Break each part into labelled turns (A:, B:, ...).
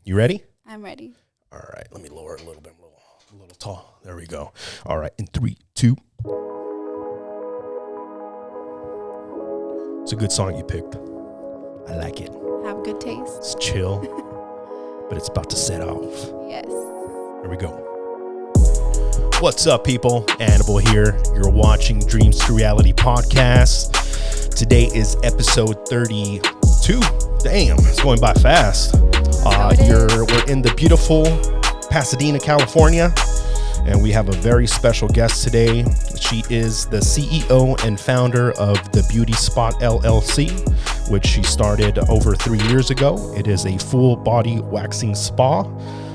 A: You ready?
B: I'm ready.
A: All right, let me lower it a little bit. I'm a little tall. There we go. All right, in 3, 2. It's a good song you picked. I like it.
B: Have good taste.
A: It's chill, but it's about to set off.
B: Yes.
A: Here we go. What's up, people? Annabelle here. You're watching Dreams to Reality podcast. Today is episode 32. Damn, it's going by fast. We're in the beautiful Pasadena, California, and we have a very special guest today. She is the CEO and founder of the Beauty Spot LLC, which she started over 3 years ago. It is a full body waxing spa.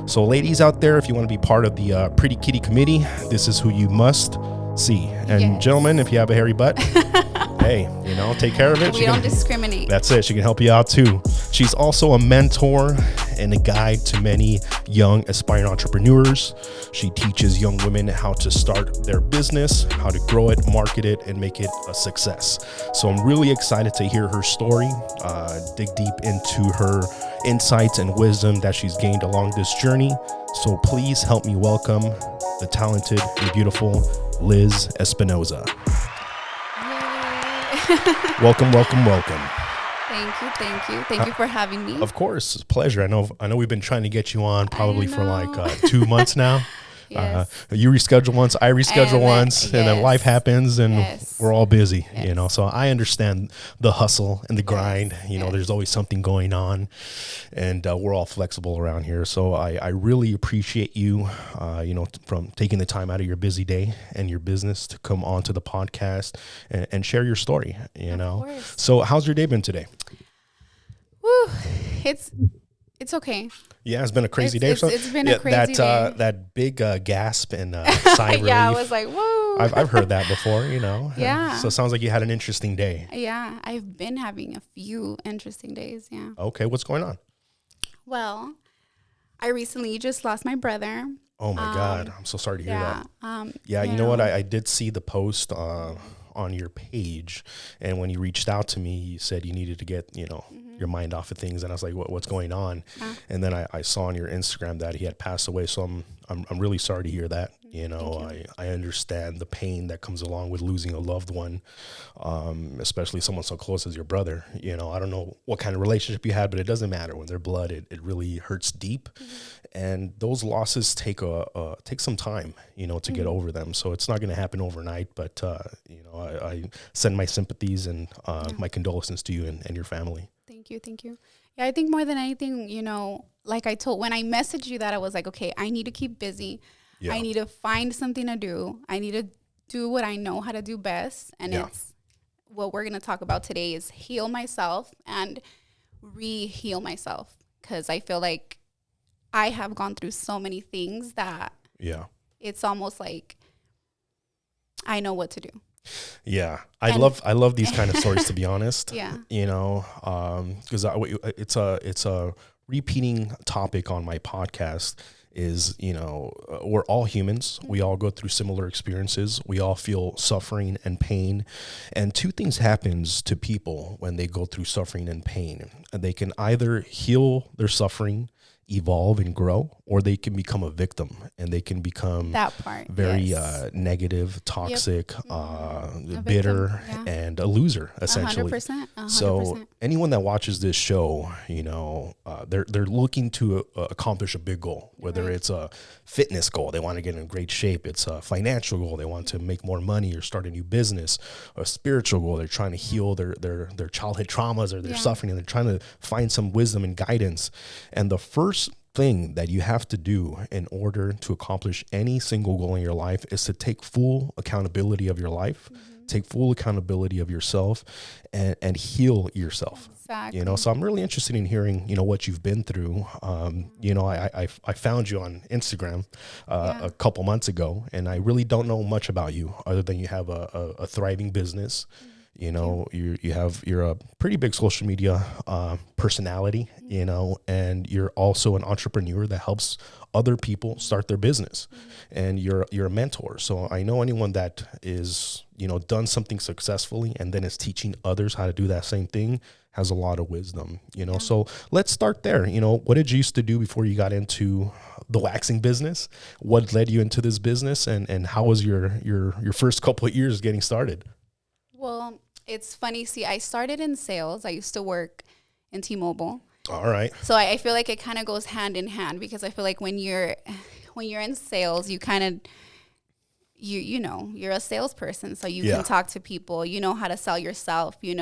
A: So ladies out there, if you want to be part of the Pretty Kitty Committee, this is who you must see. And
B: yes.
A: Gentlemen, if you have a hairy butt, hey, take care of it.
B: We don't discriminate.
A: That's it. She can help you out too. She's also a mentor and a guide to many young aspiring entrepreneurs. She teaches young women how to start their business, how to grow it, market it, and make it a success. So I'm really excited to hear her story, dig deep into her insights and wisdom that she's gained along this journey. So please help me welcome the talented and beautiful Liz Espinoza. Welcome.
B: Thank you for having me.
A: Of course, it's a pleasure. I know we've been trying to get you on probably for like 2 months now.
B: Yes.
A: You reschedule once, I reschedule once, and then life happens and we're all busy, so I understand the hustle and the grind. There's always something going on, and we're all flexible around here. So I really appreciate you, from taking the time out of your busy day and your business to come onto the podcast and share your story, So how's your day been today?
B: Woo, it's okay.
A: Yeah, it's been a crazy day.
B: It's been a crazy day.
A: That big gasp and sigh relief.
B: Yeah, I was like, whoa.
A: I've heard that before,
B: Yeah.
A: So it sounds like you had an interesting day.
B: Yeah, I've been having a few interesting days, yeah.
A: Okay, what's going on?
B: Well, I recently just lost my brother.
A: Oh my God, I'm so sorry to hear that.
B: You
A: know what? I did see the post on your page, and when you reached out to me, you said you needed to get, your mind off of things, and I was like, what's going on? And then I saw on your Instagram that he had passed away, so I'm really sorry to hear that. I understand the pain that comes along with losing a loved one, especially someone so close as your brother. I don't know what kind of relationship you had, but it doesn't matter. When they're blood, it really hurts deep, and those losses take some time, to get over them. So it's not going to happen overnight, but I send my sympathies and my condolences to you and your family.
B: Thank you. Yeah, I think more than anything, like when I messaged you that, I was like, okay, I need to keep busy. Yeah. I need to find something to do. I need to do what I know how to do best. And it's what we're going to talk about today is heal myself and re-heal myself. Because I feel like I have gone through so many things that it's almost like I know what to do.
A: Yeah, I love these kind of stories, to be honest.
B: Yeah,
A: because it's a repeating topic on my podcast. Is we're all humans. We all go through similar experiences. We all feel suffering and pain, and two things happens to people when they go through suffering and pain. They can either heal their suffering, evolve and grow, or they can become a victim and they can become very negative, toxic, bitter, and a loser, essentially.
B: 100%.
A: So anyone that watches this show, they're looking to accomplish a big goal, whether it's a fitness goal, they want to get in great shape, it's a financial goal, they want to make more money or start a new business, a spiritual goal, they're trying to heal their childhood traumas or their suffering, and they're trying to find some wisdom and guidance. And the first thing that you have to do in order to accomplish any single goal in your life is to take full accountability of your life, take full accountability of yourself, and heal yourself.
B: Exactly.
A: So I'm really interested in hearing, what you've been through. I found you on Instagram a couple months ago, and I really don't know much about you other than you have a thriving business. You're a pretty big social media personality, and you're also an entrepreneur that helps other people start their business, and you're a mentor. So I know anyone that is, done something successfully and then is teaching others how to do that same thing has a lot of wisdom, So let's start there. What did you used to do before you got into the waxing business? What led you into this business, and how was your first couple of years getting started?
B: Well, it's funny. See, I started in sales. I used to work in T-Mobile.
A: All right.
B: So I feel like it kind of goes hand in hand, because I feel like when you're in sales, you kind of, you're a salesperson. So you can talk to people, you know how to sell yourself,
A: You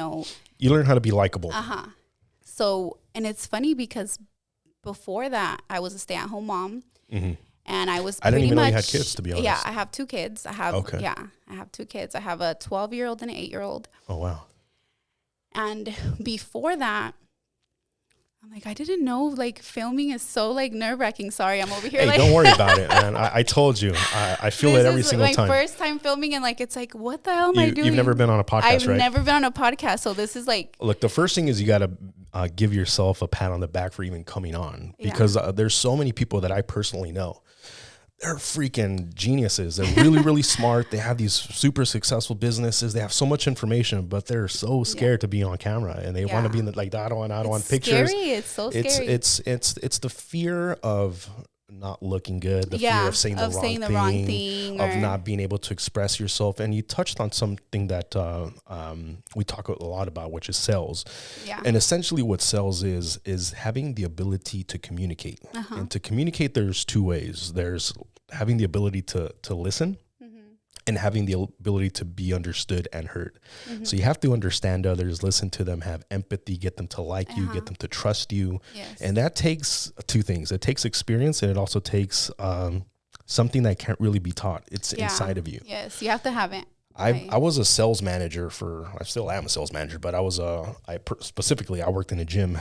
A: learn how to be likable.
B: So, and it's funny because before that, I was a stay-at-home mom. And I didn't
A: even know you had kids, to be honest.
B: Yeah, I have 2 kids. I have 2 kids. I have a 12-year-old and an 8-year-old.
A: Oh, wow.
B: And before that, I'm like, I didn't know, like, filming is so, like, nerve-wracking. Sorry, I'm over here.
A: Hey,
B: like,
A: don't worry about it, man. I told you. I feel it every single time.
B: This is my first time filming, and, like, it's like, what the hell am I doing?
A: You've never been on a podcast, right?
B: I've never been on a podcast, so this is, like...
A: Look, the first thing is you got to give yourself a pat on the back for even coming on, because there's so many people that I personally know. They're freaking geniuses. They're really, really smart. They have these super successful businesses. They have so much information, but they're so scared to be on camera, and they want to be in the, I don't want pictures.
B: Scary. It's so scary.
A: It's the fear of not looking good, the fear of saying the wrong thing, of not being able to express yourself. And you touched on something that we talk a lot about, which is sales. Yeah. And essentially what sales is having the ability to communicate. And to communicate, there's 2 ways. There's having the ability to listen, and having the ability to be understood and heard. So you have to understand others, listen to them, have empathy, get them to like you, get them to trust you. Yes. And that takes 2 things. It takes experience, and it also takes something that can't really be taught. It's inside of you.
B: Yes, you have to have it.
A: I was a sales manager I still am a sales manager, but specifically I worked in a gym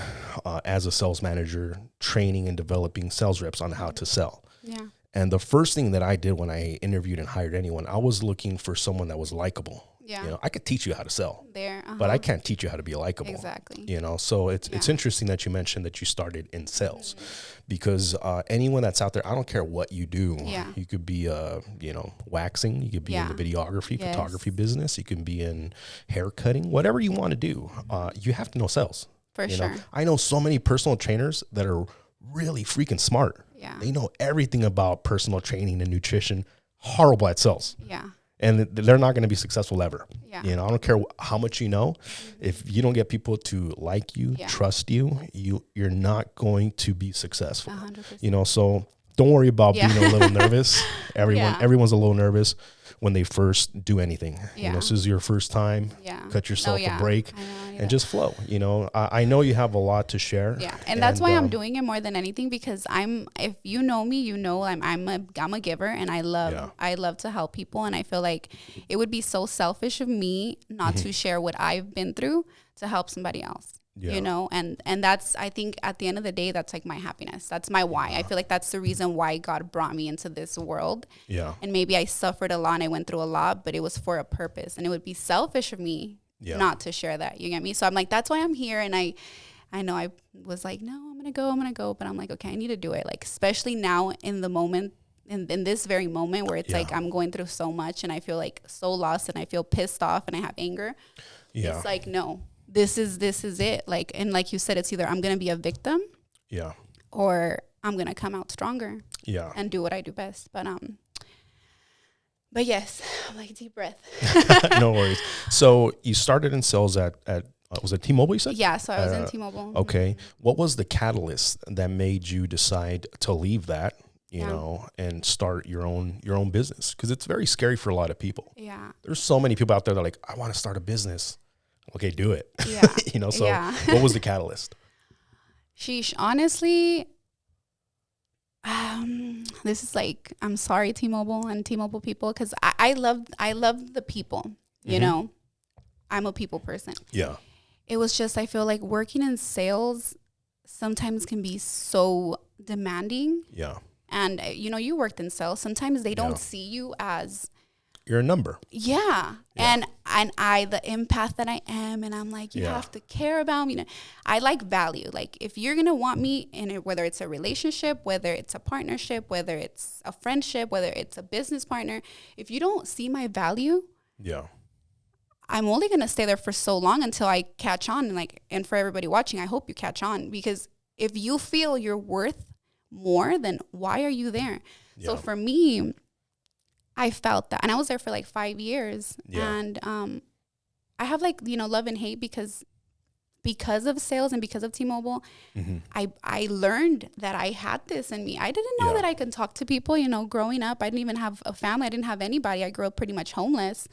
A: as a sales manager, training and developing sales reps on how to sell. Yeah. And the first thing that I did when I interviewed and hired anyone, I was looking for someone that was likable. Yeah. I could teach you how to sell, but I can't teach you how to be likable. Exactly. So it's interesting that you mentioned that you started in sales, because anyone that's out there, I don't care what you do. Yeah. You could be, waxing. You could be in the videography, photography business. You can be in hair cutting, whatever you want to do. You have to know sales. For sure. I know so many personal trainers that are really freaking smart. Yeah. They know everything about personal training and nutrition, horrible at sales. Yeah. And they're not going to be successful ever. Yeah. I don't care how much you know. If you don't get people to like you, trust you, you're not going to be successful. 100%. So don't worry about being a little nervous. Everyone's a little nervous when they first do anything. This is your first time. Cut yourself a break and just flow. I know you have a lot to share. Yeah,
B: and that's why I'm doing it more than anything, because if you know me, I'm a giver, and I love to help people, and I feel like it would be so selfish of me not to share what I've been through to help somebody else. Yeah. And that's, I think at the end of the day, that's like my happiness. That's my why. I feel like that's the reason why God brought me into this world. Yeah. And maybe I suffered a lot and I went through a lot, but it was for a purpose, and it would be selfish of me not to share that. You get me? So I'm like, that's why I'm here. And I know I was like, no, I'm going to go. But I'm like, okay, I need to do it. Like, especially now in the moment, in this very moment where it's like, I'm going through so much and I feel like so lost and I feel pissed off and I have anger. Yeah. It's like, no. This is it. Like, and like you said, it's either I'm going to be a victim, or I'm going to come out stronger, and do what I do best. But yes, I'm like, deep breath.
A: No worries. So you started in sales at was it T-Mobile, you said?
B: Yeah. So I was in T-Mobile.
A: Okay. What was the catalyst that made you decide to leave that, and start your own business? Because it's very scary for a lot of people. Yeah. There's so many people out there that are like, I want to start a business. Okay, do it. Yeah. What was the catalyst?
B: Sheesh, honestly, this is like, I'm sorry, T-Mobile and T-Mobile people, because I love the people, I'm a people person. Yeah. It was just, I feel like working in sales sometimes can be so demanding. Yeah. And, you worked in sales. Sometimes they don't see you as
A: you're a number.
B: Yeah. And I, the empath that I am, and I'm like, you have to care about me. I like value. Like, if you're going to want me in it, whether it's a relationship, whether it's a partnership, whether it's a friendship, whether it's a business partner, if you don't see my value, I'm only going to stay there for so long until I catch on. And for everybody watching, I hope you catch on, because if you feel you're worth more, then why are you there? Yeah. So for me, I felt that, and I was there for like 5 years, and I have like, love and hate because of sales and because of T-Mobile. I learned that I had this in me. I didn't know that I could talk to people. Growing up, I didn't even have a family. I didn't have anybody. I grew up pretty much homeless.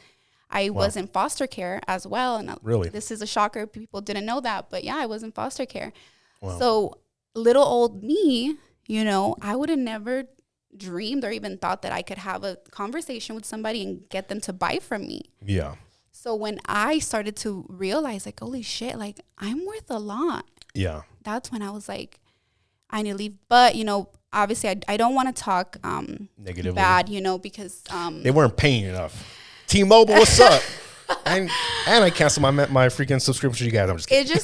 B: I was in foster care as well, and this is a shocker. People didn't know that, but I was in foster care. Wow. So little old me, I would have never dreamed or even thought that I could have a conversation with somebody and get them to buy from me. Yeah. So when I started to realize, like, holy shit, like, I'm worth a lot. Yeah. That's when I was like, I need to leave. But, obviously I don't want to talk negatively, bad, because
A: they weren't paying enough. T-Mobile, what's up? and I canceled my freaking subscription to you guys. I'm just kidding.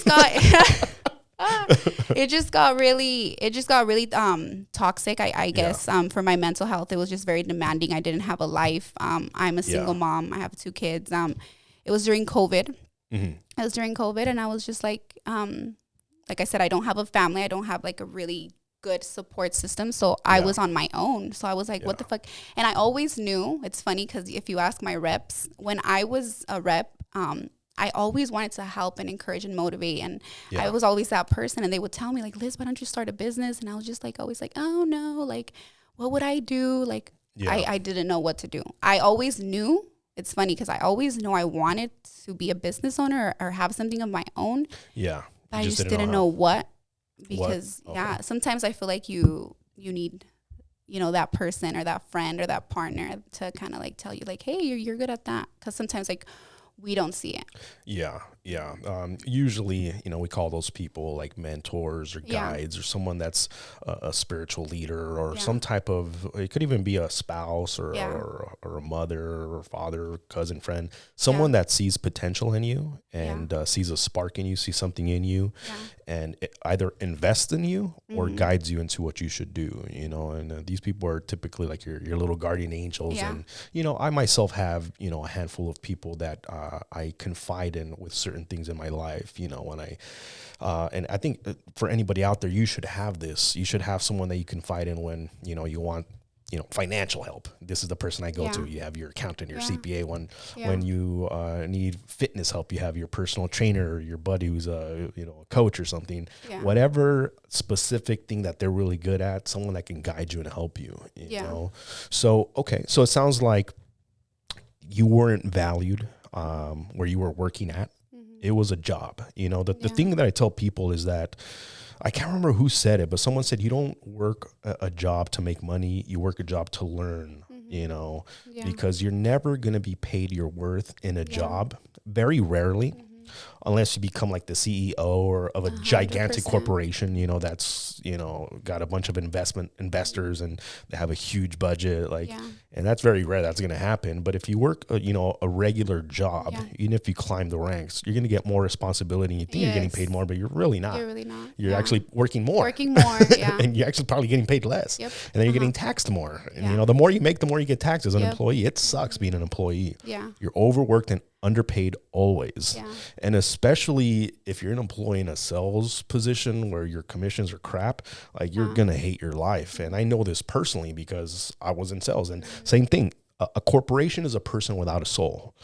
B: It just got really toxic, I guess. For my mental health, it was just very demanding. I didn't have a life. I'm a single mom. I have 2 kids. It was during COVID. It was during COVID, and I was just like I said, I don't have a family. I don't have like a really good support system. So I was on my own. So I was like, what the fuck? And I always knew. It's funny because if you ask my reps, when I was a rep, I always wanted to help and encourage and motivate. And I was always that person. And they would tell me, like, Liz, why don't you start a business? And I was just like, always like, oh no, like, what would I do? Like, I didn't know what to do. I always knew. It's funny because I always knew I wanted to be a business owner or have something of my own. Yeah. But I just didn't know what. Because, sometimes I feel like you need, that person or that friend or that partner to kind of like tell you like, hey, you're good at that. Because sometimes like we don't see it. Yeah. Usually, we call those people like mentors or guides or someone that's a spiritual leader or some type of, it could even be a spouse or a mother or father, cousin, friend, someone that sees potential in you and sees a spark in you, sees something in you and it either invests in you or guides you into what you should do, and these people are typically like your little guardian angels. And, I myself have, a handful of people that I confide in with certain things in my life, when and I think for anybody out there, you should have this. You should have someone that you confide in when, you want, financial help. This is the person I go to. You have your accountant, your CPA. When you need fitness help, you have your personal trainer, your buddy who's a coach or something. Whatever specific thing that they're really good at, someone that can guide you and help you. You know. So so it sounds like you weren't valued where you were working at. It was a job. The thing that I tell people is that I can't remember who said it, but someone said you don't work a job to make money. You work a job to learn, because you're never going to be paid your worth in a job. Very rarely. Unless you become like the CEO or of a 100%. Gigantic corporation, that's, got a bunch of investors and they have a huge budget. And that's very rare. That's going to happen. But if you work, a regular job, even if you climb the ranks, you're going to get more responsibility and you think you're getting paid more, but you're really not. You're really not. You're actually working more. And you're actually probably getting paid less. And then you're getting taxed more. And, the more you make, the more you get taxed as an employee. It sucks being an employee. You're overworked and underpaid always. And especially if you're an employee in a sales position where your commissions are crap, like you're going to hate your life. And I know this personally because I was in sales and same thing. A corporation is a person without a soul,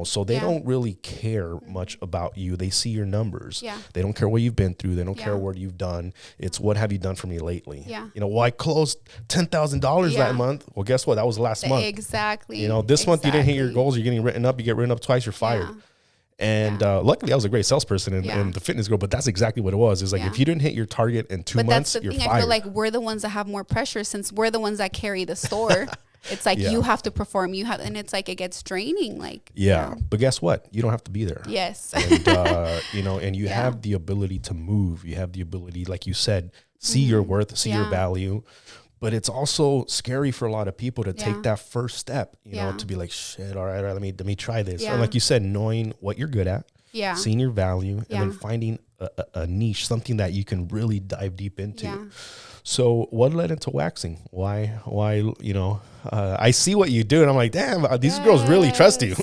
B: so they don't really care much about you. They see your numbers. They don't care what you've been through. They don't care what you've done. It's what have you done for me lately? I closed $10,000 that month. Well, guess what? That was last month. Exactly. This month you didn't hit your goals. You're getting written up. You get written up twice. You're fired. And luckily, I was a great salesperson in the fitness group, but that's exactly what it was. It's like if you didn't hit your target in 2 months, you're fired. I feel like we're the ones that have more pressure since we're the ones that carry the store. It's like you have to perform. And it's like it gets draining.
A: But guess what? You don't have to be there. Yes. And and you have the ability to move. You have the ability, like you said, see your worth, see your value. But it's also scary for a lot of people to take that first step, you know, to be like, shit, all right, let me try this. Or like you said, knowing what you're good at, seeing your value, and then finding a niche, something that you can really dive deep into. Yeah. So what led into waxing? Why, you know, I see what you do and I'm like, damn, these girls really trust you.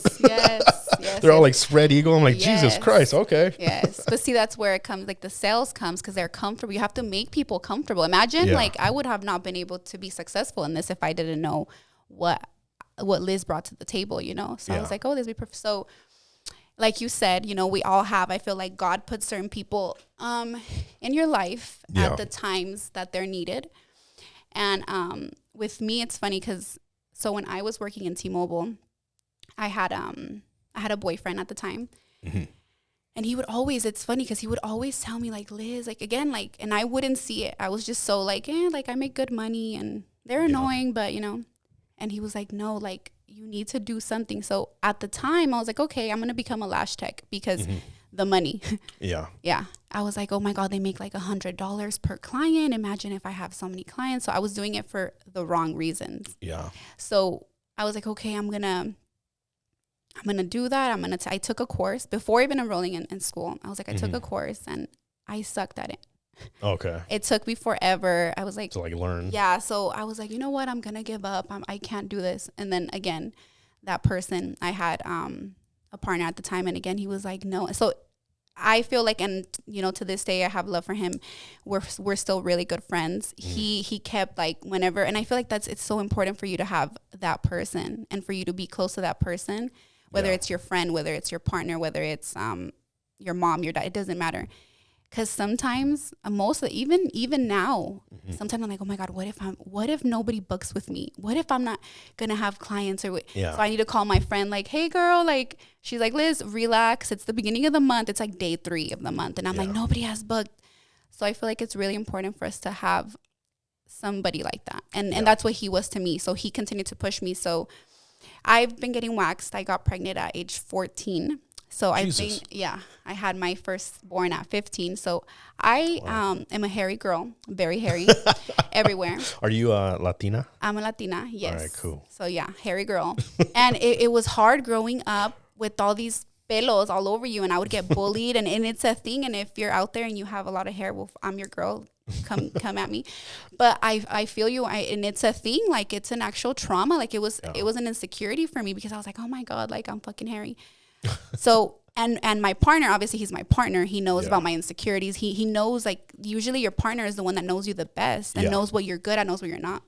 A: They're all like spread eagle. I'm like, Jesus Christ. Okay.
B: Yes. But see, that's where it comes, like the sales comes because they're comfortable. You have to make people comfortable. Imagine like I would have not been able to be successful in this if I didn't know what Liz brought to the table, you know? So I was like, oh, this would be perfect. So like you said, you know, we all have, I feel like God put certain people in your life at the times that they're needed. And with me, it's funny because so when I was working in T-Mobile, I had a boyfriend at the time. Mm-hmm. And he would always, it's funny because he would always tell me like, Liz, like again, like, and I wouldn't see it. I was just so like, like I make good money and they're annoying, but you know, and he was like, no, like you need to do something. So at the time I was like, okay, I'm going to become a lash tech because the money. Yeah. I was like, oh my God, they make like $100 per client. Imagine if I have so many clients. So I was doing it for the wrong reasons. Yeah. So I was like, okay, I'm going to do that. I took a course before even enrolling in school. I was like, I took a course and I sucked at it. Okay. It took me forever. I was like,
A: to like learn.
B: Yeah. So I was like, you know what? I'm going to give up. I can't do this. And then again, that person, I had a partner at the time. And again, he was like, no. So I feel like, and you know, to this day, I have love for him. We're still really good friends. He kept like whenever, and I feel like it's so important for you to have that person and for you to be close to that person. Whether it's your friend, whether it's your partner, whether it's your mom, your dad, it doesn't matter. Because sometimes, even now, sometimes I'm like, oh my God, what if nobody books with me? What if I'm not gonna have clients? So I need to call my friend, like, hey girl, like, she's like, Liz, relax. It's the beginning of the month. It's like day 3 of the month, and I'm like, nobody has booked. So I feel like it's really important for us to have somebody like that, and that's what he was to me. So he continued to push me. So I've been getting waxed. I got pregnant at age 14. So Jesus. I had my firstborn at 15. So I am a hairy girl, very hairy, everywhere.
A: Are you Latina?
B: I'm a Latina, yes.
A: All right, cool.
B: So yeah, hairy girl. And it was hard growing up with all these pelos all over you, and I would get bullied, and it's a thing. And if you're out there and you have a lot of hair, well, I'm your girl. Come at me. But I feel you. And it's a thing. Like it's an actual trauma. Like it was an insecurity for me because I was like, oh my God, like I'm fucking hairy. So, and my partner, obviously he's my partner. He knows about my insecurities. He knows, like, usually your partner is the one that knows you the best and knows what you're good at, knows what you're not.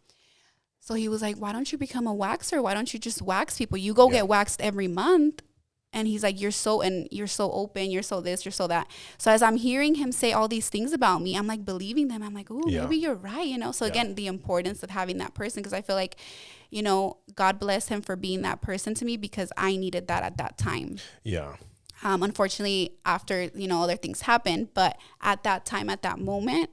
B: So he was like, why don't you become a waxer? Why don't you just wax people? You go get waxed every month. And he's like, you're so open, you're so this, you're so that. So as I'm hearing him say all these things about me, I'm like believing them. I'm like, oh, maybe you're right, you know? So again, the importance of having that person, because I feel like, you know, God bless him for being that person to me because I needed that at that time. Yeah. Unfortunately, after, you know, other things happened, but at that time, at that moment,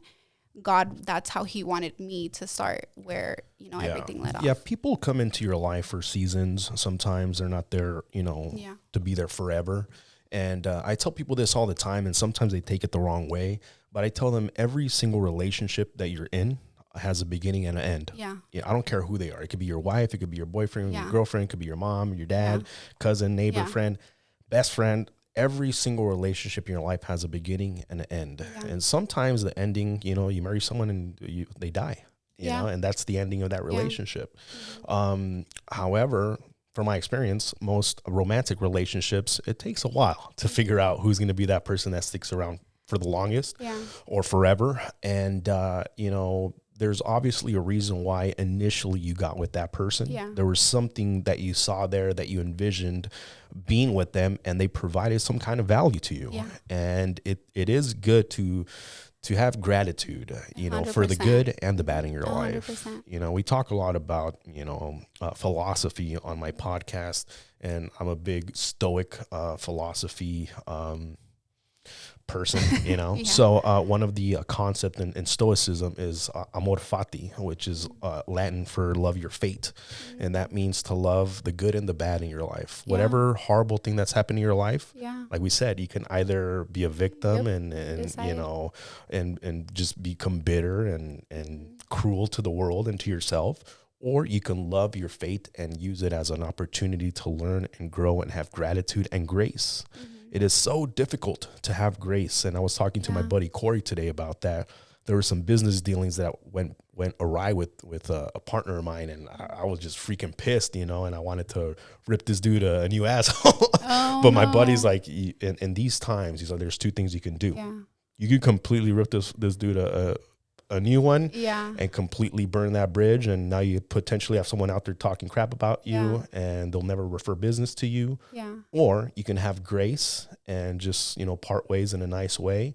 B: God, that's how he wanted me to start, where, you know, everything let off.
A: Yeah, people come into your life for seasons. Sometimes they're not there, you know, to be there forever. And I tell people this all the time, and sometimes they take it the wrong way. But I tell them every single relationship that you're in has a beginning and an end. Yeah. I don't care who they are. It could be your wife. It could be your boyfriend, your girlfriend. It could be your mom, your dad, cousin, neighbor, friend, best friend. Every single relationship in your life has a beginning and an end. Yeah. And sometimes the ending, you know, you marry someone and they die, you know, and that's the ending of that relationship. Yeah. However, from my experience, most romantic relationships, it takes a while to figure out who's going to be that person that sticks around for the longest or forever. And, you know, there's obviously a reason why initially you got with that person. Yeah. There was something that you saw there that you envisioned being with them, and they provided some kind of value to you. Yeah. And it is good to have gratitude, you know, 100%. For the good and the bad in your 100%. Life. You know, we talk a lot about, you know, philosophy on my podcast, and I'm a big Stoic philosophy person, you know. So one of the concept in Stoicism is amor fati, which is Latin for love your fate. And that means to love the good and the bad in your life. Whatever horrible thing that's happened in your life, like we said, you can either be a victim and you know, and just become bitter and cruel to the world and to yourself, or you can love your fate and use it as an opportunity to learn and grow and have gratitude and grace. It is so difficult to have grace. And I was talking to my buddy Corey today about that. There were some business dealings that went awry with a partner of mine, and I was just freaking pissed, and I wanted to rip this dude a new asshole. But my buddy's like, in these times, he's like, there's two things you can do. Yeah. You could completely rip this dude a new one, and completely burn that bridge, and now you potentially have someone out there talking crap about you, and they'll never refer business to you. Or you can have grace and just part ways in a nice way,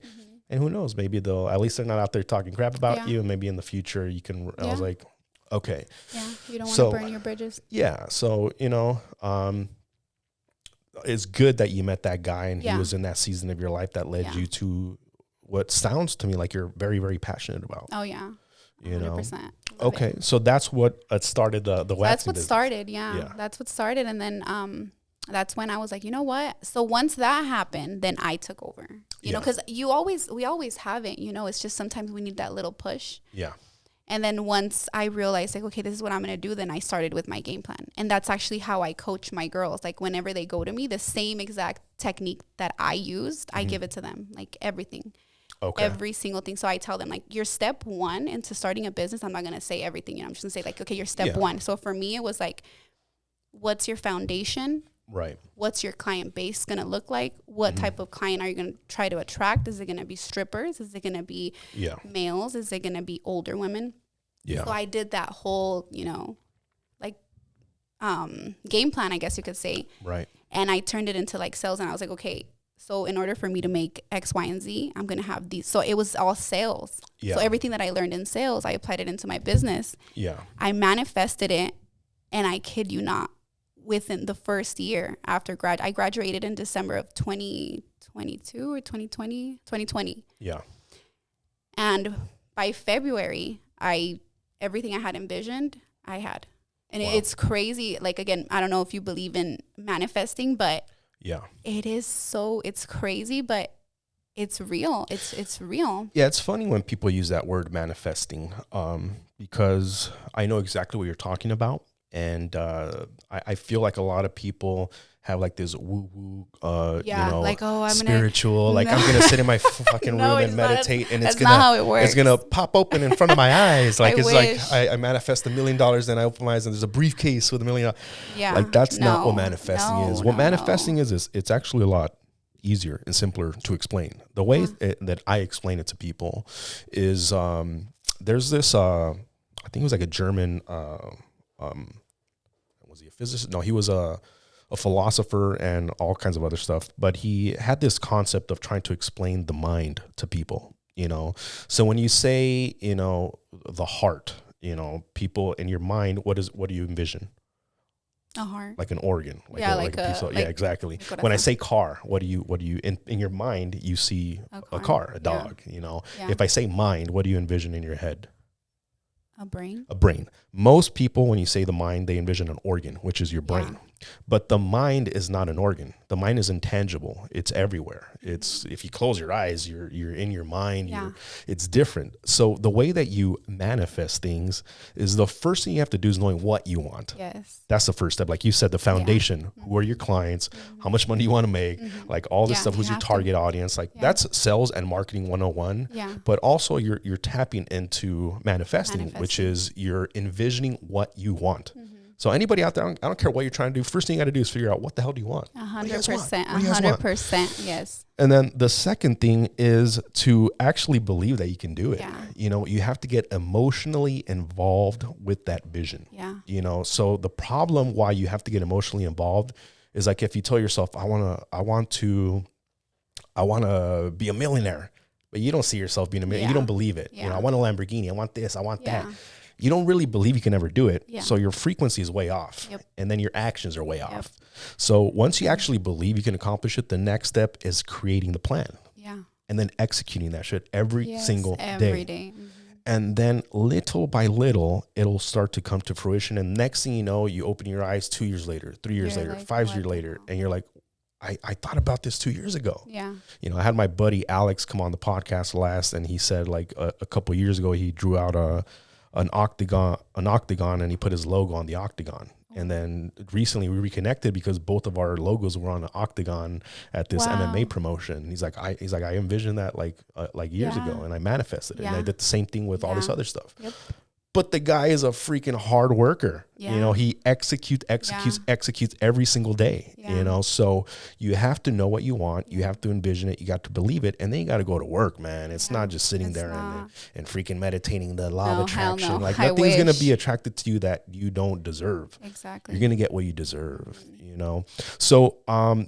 A: and who knows, maybe at least they're not out there talking crap about you, and maybe in the future you can. I was like, okay,
B: you don't want to burn your bridges.
A: So it's good that you met that guy, and he was in that season of your life that led you to what sounds to me like you're very, very passionate about.
B: Oh, yeah. 100%.
A: Okay. So that's what started the waxing
B: That's what
A: business.
B: started. Yeah. That's what started. And then that's when I was like, you know what? So once that happened, then I took over, you know, because we always have it, it's just sometimes we need that little push.
A: Yeah.
B: And then once I realized, like, okay, this is what I'm going to do, then I started with my game plan. And that's actually how I coach my girls. Like, whenever they go to me, the same exact technique that I used, I give it to them, like everything. Okay. Every single thing. So I tell them, like, your step one into starting a business, I'm not going to say everything, I'm just going to say, like, okay, your step one. So for me, it was like, what's your foundation?
A: Right.
B: What's your client base going to look like? What type of client are you going to try to attract? Is it going to be strippers? Is it going to be males? Is it going to be older women? Yeah. So I did that whole, game plan, I guess you could say. Right. And I turned it into like sales, and I was like, okay, so in order for me to make X, Y, and Z, I'm going to have these. So it was all sales. Yeah. So everything that I learned in sales, I applied it into my business. Yeah. I manifested it, and I kid you not, within the first year after I graduated in December of 2022 or 2020. Yeah. And by February, everything I had envisioned, I had. And it's crazy. Like, again, I don't know if you believe in manifesting, but it's crazy, but it's real. It's real.
A: Yeah, it's funny when people use that word manifesting, because I know exactly what you're talking about. And I feel like a lot of people have like this woo-woo, like, I'm spiritual, I'm gonna sit in my fucking room and meditate, and it's gonna pop open in front of my eyes. Like, I manifest $1 million, and I open my eyes and there's a briefcase with $1 million. Yeah. Like, that's not what manifesting is. What manifesting is it's actually a lot easier and simpler to explain. The way that I explain it to people is, there's this, I think it was like a German, was he a physicist? No, he was a philosopher and all kinds of other stuff. But he had this concept of trying to explain the mind to people, So when you say, the heart, people in your mind, what do you envision?
B: A heart.
A: Like an organ. Like a piece of, exactly. When I say car, what do you in your mind, you see a car, a dog, Yeah. If I say mind, what do you envision in your head?
B: A brain.
A: Most people, when you say the mind, they envision an organ, which is your brain. But the mind is not an organ. The mind is intangible. It's everywhere. It's, if you close your eyes, you're in your mind. It's different. So the way that you manifest things is, the first thing you have to do is knowing what you want. Yes. That's the first step. Like you said, the foundation. Who are your clients? How much money you want to make? Like all this stuff. Who's your target audience? Like that's sales and marketing 101. Yeah. But also you're tapping into manifesting, which is you're envisioning what you want. So anybody out there, I don't care what you're trying to do. First thing you got to do is figure out, what the hell do you want?
B: 100%. 100%. Yes.
A: And then the second thing is to actually believe that you can do it. Yeah. You have to get emotionally involved with that vision. Yeah. So the problem why you have to get emotionally involved is, like, if you tell yourself, I want to be a millionaire, but you don't see yourself being a millionaire. You don't believe it. I want a Lamborghini. I want this. I want that. You don't really believe you can ever do it. Yeah. So your frequency is way off. Yep. And then your actions are way off. So once you actually believe you can accomplish it, the next step is creating the plan. Yeah. And then executing that shit every single day. Every day. Mm-hmm. And then little by little, it'll start to come to fruition. And next thing you know, you open your eyes 2 years later, 3 years later, like, 5 years later, and you're like, I thought about this 2 years ago. Yeah. I had my buddy Alex come on the podcast last, and he said, like, a couple of years ago, he drew out a an octagon, and he put his logo on the octagon. And then recently we reconnected because both of our logos were on the octagon at this MMA promotion. He's like, I envisioned that like years ago, and I manifested it. And I did the same thing with all this other stuff. Yep. But the guy is a freaking hard worker. Yeah. You know, he executes every single day, you know? So you have to know what you want. You have to envision it. You got to believe it. And then you got to go to work, man. It's not just sitting there and freaking meditating the law of attraction. Like nothing's going to be attracted to you that you don't deserve.
B: Exactly.
A: You're going to get what you deserve, you know? So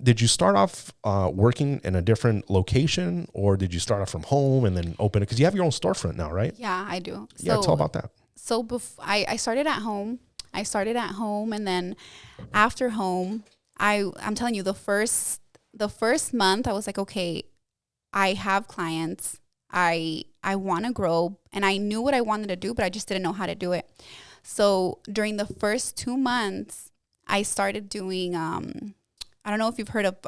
A: did you start off working in a different location, or did you start off from home and then open it? Because you have your own storefront now, right?
B: Yeah, I do.
A: Yeah, tell about that.
B: So I started at home. And then after home, I'm telling you, the first month I was like, okay, I have clients. I want to grow, and I knew what I wanted to do, but I just didn't know how to do it. So during the first 2 months, I started doing, I don't know if you've heard of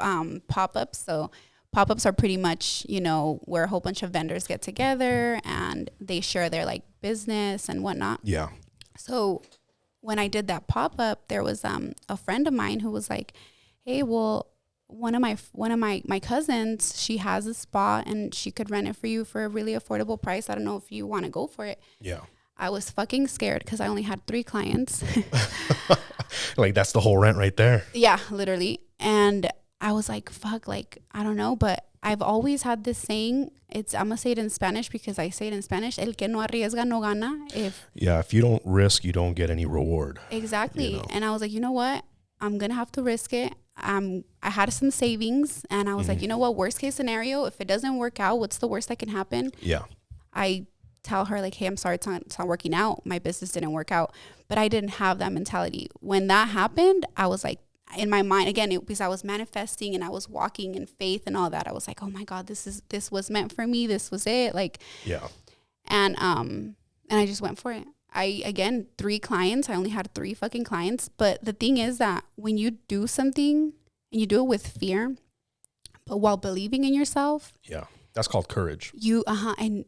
B: pop-ups. So pop-ups are pretty much, you know, where a whole bunch of vendors get together and they share their like business and whatnot.
A: Yeah.
B: So when I did that pop-up, there was a friend of mine who was like, hey, well, one of my cousins, she has a spot and she could rent it for you for a really affordable price. I don't know if you want to go for it.
A: Yeah.
B: I was fucking scared because I only had 3 clients.
A: Like that's the whole rent right there.
B: Yeah, literally. And I was like, fuck, like, I don't know, but I've always had this saying. I'm going to say it in Spanish because I say it in Spanish. El que no arriesga no gana. If you don't risk, you don't get any reward. Exactly.
A: You know?
B: And I was like, you know what? I'm going to have to risk it. I had some savings, and I was like, you know what? Worst case scenario, if it doesn't work out, what's the worst that can happen?
A: Yeah.
B: I tell her like, hey, I'm sorry, it's not working out. My business didn't work out. But I didn't have that mentality. When that happened, I was like, in my mind, again, because I was manifesting and I was walking in faith and all that, I was like, oh my God, this was meant for me. This was it. Like,
A: yeah.
B: And I just went for it. Again, 3 clients. I only had 3 fucking clients. But the thing is that when you do something and you do it with fear, but while believing in yourself.
A: Yeah. That's called courage.
B: And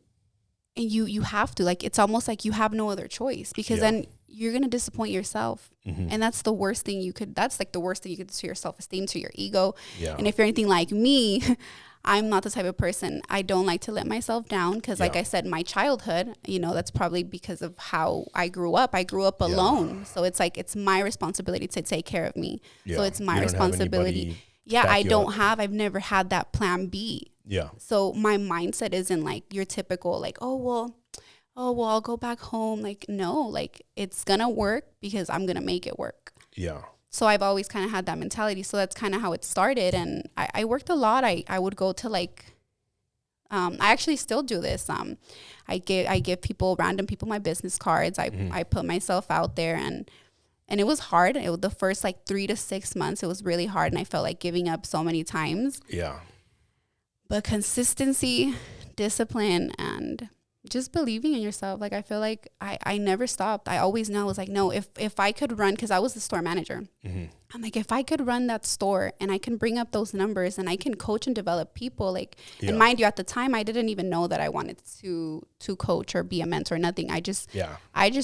B: you have to, like, it's almost like you have no other choice, because then you're going to disappoint yourself. Mm-hmm. And that's the worst thing that's like the worst thing you could do to your self-esteem, to your ego. Yeah. And if you're anything like me, I'm not the type of person, I don't like to let myself down. Because like I said, my childhood, you know, that's probably because of how I grew up. I grew up alone. So it's like, it's my responsibility to take care of me. Yeah. So it's my responsibility. I've never had that plan B.
A: Yeah.
B: So my mindset isn't like your typical, like, oh, well, I'll go back home. Like, no, like, it's going to work because I'm going to make it work.
A: Yeah.
B: So I've always kind of had that mentality. So that's kind of how it started. And I worked a lot. I would go to like, I actually still do this. I give random people my business cards. I put myself out there, and it was hard. The first like 3 to 6 months, it was really hard. And I felt like giving up so many times.
A: Yeah.
B: But consistency, discipline, and just believing in yourself. Like, I feel like I never stopped. I always know. I was like, no, if I could run, because I was the store manager. Mm-hmm. I'm like, if I could run that store and I can bring up those numbers and I can coach and develop people, like, and mind you, at the time, I didn't even know that I wanted to coach or be a mentor, nothing. I just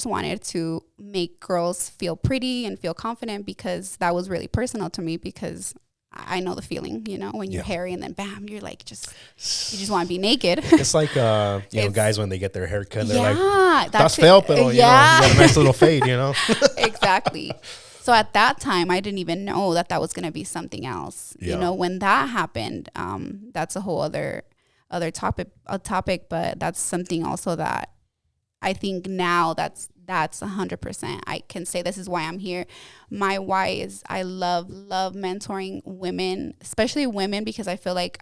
B: wanted to make girls feel pretty and feel confident, because that was really personal to me, because I know the feeling, you know, when you're hairy and then bam, you're like, you just want to be naked.
A: It's like, guys, when they get their hair cut, they're like, that's felt, but you got a nice little fade, you know?
B: Exactly. So at that time, I didn't even know that was going to be something else. Yeah. You know, when that happened, that's a whole other topic, but that's something also that I think now that's 100%. I can say this is why I'm here. My why is I love mentoring women, especially women, because I feel like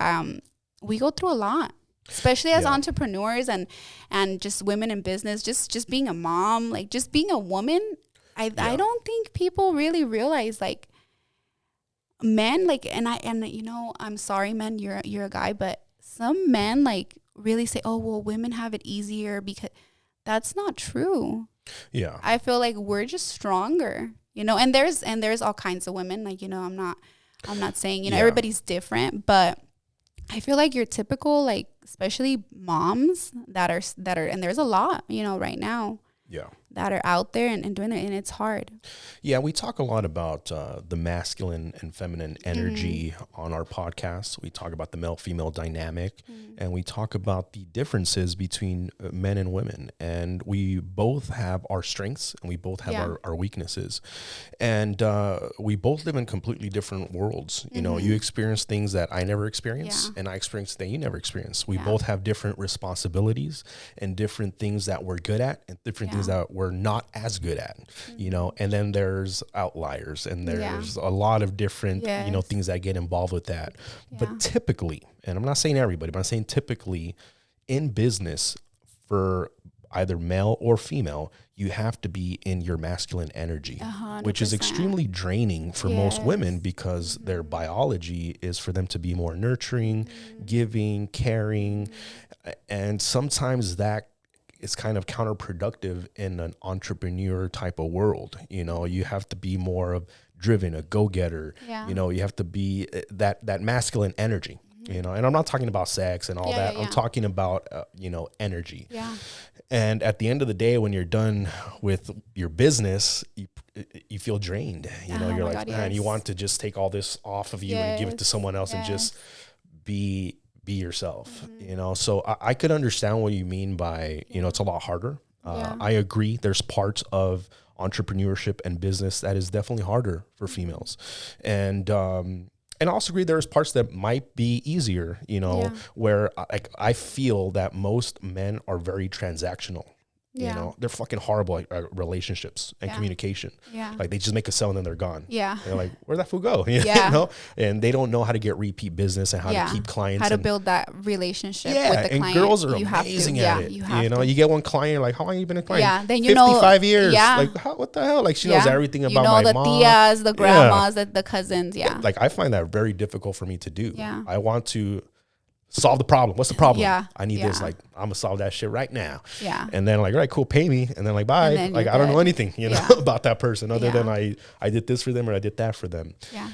B: we go through a lot, especially as entrepreneurs and just women in business, just being a mom, like just being a woman. I don't think people really realize, like, men, like, and you know, I'm sorry, men, you're a guy, but some men like really say, oh, well, women have it easier, because that's not true.
A: Yeah.
B: I feel like we're just stronger, you know, and there's all kinds of women, like, you know, I'm not saying, you know, everybody's different, but I feel like your typical, like, especially moms that are, and there's a lot, you know, right now. that are out there and doing it, and it's hard.
A: Yeah, we talk a lot about the masculine and feminine energy on our podcast. We talk about the male-female dynamic, and we talk about the differences between men and women. And we both have our strengths, and we both have our weaknesses. And we both live in completely different worlds. You know, you experience things that I never experienced, and I experienced things you never experienced. We both have different responsibilities and different things that we're good at and different things that we're not as good at, you know, and then there's outliers and there's a lot of different, you know, things that get involved with that. But typically, and I'm not saying everybody, but I'm saying typically in business for either male or female, you have to be in your masculine energy, 100%. Which is extremely draining for most women because their biology is for them to be more nurturing, giving, caring. And sometimes that is kind of counterproductive in an entrepreneur type of world. You know, you have to be more of driven, a go-getter. You know, you have to be that masculine energy, you know, and I'm not talking about sex and all that. I'm talking about, you know, energy. And at the end of the day, when you're done with your business, you feel drained. You know, you're like, man, you want to just take all this off of you and give it to someone else and just be yourself, you know? So I could understand what you mean by, you know, it's a lot harder. I agree. There's parts of entrepreneurship and business that is definitely harder for females. And I also agree there's parts that might be easier, you know, where I feel that most men are very transactional. You know, they're fucking horrible at relationships and communication. Like they just make a sale and then they're gone. They're like, where'd that fool go? You know? And they don't know how to get repeat business and how to keep clients.
B: How to build that relationship with the client.
A: And girls are amazing at it. You know, you get one client, like, how long have you been a client?
B: Then
A: 55 years. Like, what the hell? Like she knows everything about my mom.
B: You know, the tias, the grandmas, the cousins.
A: Like I find that very difficult for me to do. I want to solve the problem. What's the problem? I need this. Like, I'm gonna solve that shit right now. And then like, all right, cool, pay me. And then like, bye. Like, I don't know anything, you know, about that person other than I did this for them or I did that for them.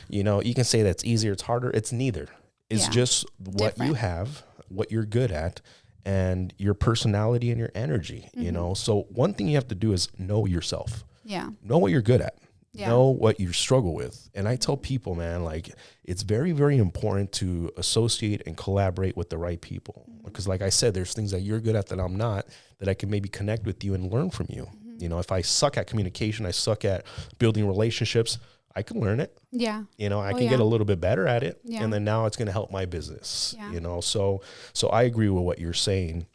A: You know, you can say that's easier, it's harder. It's neither. It's just what you have, what you're good at, and your personality and your energy, you know? So one thing you have to do is know yourself. Know what you're good at. Know what you struggle with. And I tell people, man, like it's very, very important to associate and collaborate with the right people. Because like I said, there's things that you're good at that I'm not, that I can maybe connect with you and learn from you. You know, if I suck at communication, I suck at building relationships, I can learn it. You know, I can get a little bit better at it. And then now it's going to help my business, you know? So I agree with what you're saying.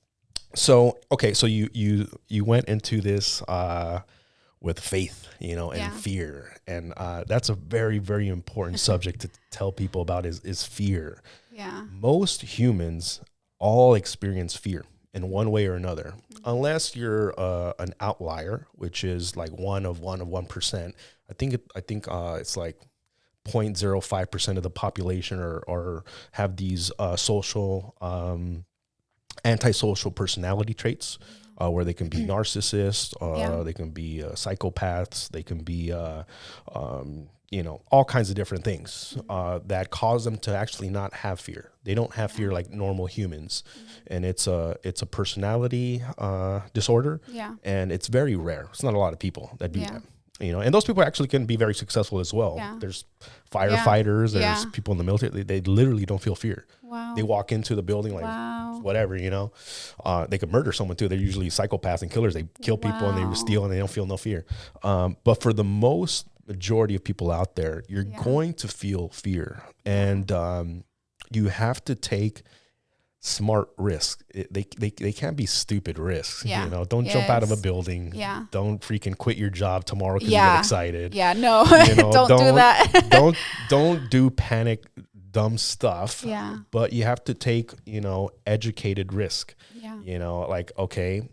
A: So, okay. So you went into this, with faith, you know, and fear. And that's a very, very important subject to tell people about is fear. Most humans all experience fear in one way or another, unless you're an outlier, which is like 1% I think it's like 0.05% of the population or have these social antisocial personality traits. Where they can be narcissists, they can be psychopaths, they can be, you know, all kinds of different things that cause them to actually not have fear. They don't have fear like normal humans, and it's a personality disorder, and it's very rare. It's not a lot of people that do that. You know, and those people actually can be very successful as well. There's firefighters, there's people in the military. They literally don't feel fear. They walk into the building like whatever, you know. They could murder someone too. They're usually psychopaths and killers. They kill people and they steal and they don't feel no fear. But for the most majority of people out there, you're going to feel fear, and you have to take smart risks. They can't be stupid risks. You know, don't jump out of a building. Don't freaking quit your job tomorrow because you get excited.
B: No,
A: you know,
B: don't do that.
A: don't do panic, dumb stuff. But you have to take, you know, educated risk. You know, like, okay,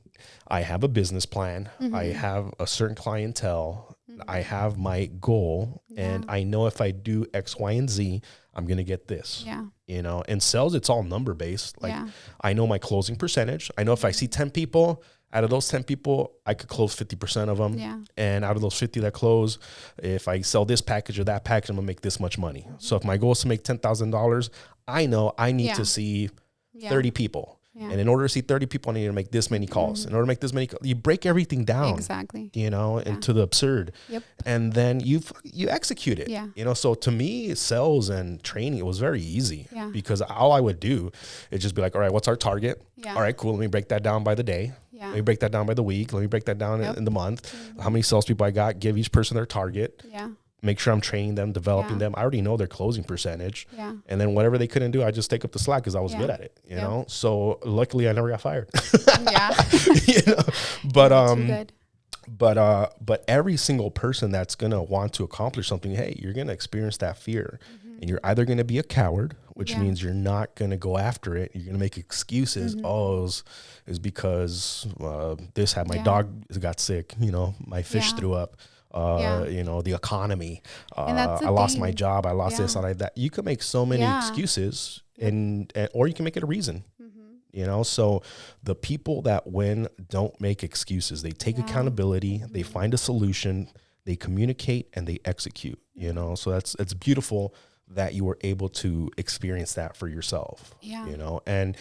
A: I have a business plan. I have a certain clientele. I have my goal, and I know if I do X, Y, and Z, I'm going to get this, you know. In sales, it's all number based. Like I know my closing percentage. I know if I see 10 people, out of those 10 people, I could close 50% of them. And out of those 50 that close, if I sell this package or that package, I'm gonna make this much money. So if my goal is to make $10,000, I know I need to see 30 people.
B: Yeah.
A: And in order to see 30 people, I need to make this many calls. In order to make this many calls, you break everything down.
B: Exactly.
A: You know, into the absurd.
B: Yep.
A: And then you execute it.
B: Yeah.
A: You know, so to me, sales and training, it was very easy.
B: Yeah.
A: Because all I would do is just be like, all right, what's our target?
B: Yeah.
A: All right, cool. Let me break that down by the day.
B: Yeah.
A: Let me break that down by the week. Let me break that down in the month. How many salespeople I got, give each person their target.
B: Yeah.
A: Make sure I'm training them, developing them. I already know their closing percentage.
B: Yeah.
A: And then whatever they couldn't do, I just take up the slack because I was good at it, you know? So luckily I never got fired.
B: Yeah.
A: You know? But,
B: Too good.
A: But every single person that's going to want to accomplish something, hey, you're going to experience that fear. And you're either going to be a coward, which means you're not going to go after it. You're going to make excuses. Oh, it's because this had my dog got sick, you know, my fish threw up. You know, the economy, I lost my job. I lost this, I like that. You can make so many excuses and or you can make it a reason, you know? So the people that win don't make excuses. They take accountability, they find a solution, they communicate and they execute, you know? So it's beautiful that you were able to experience that for yourself, you know? And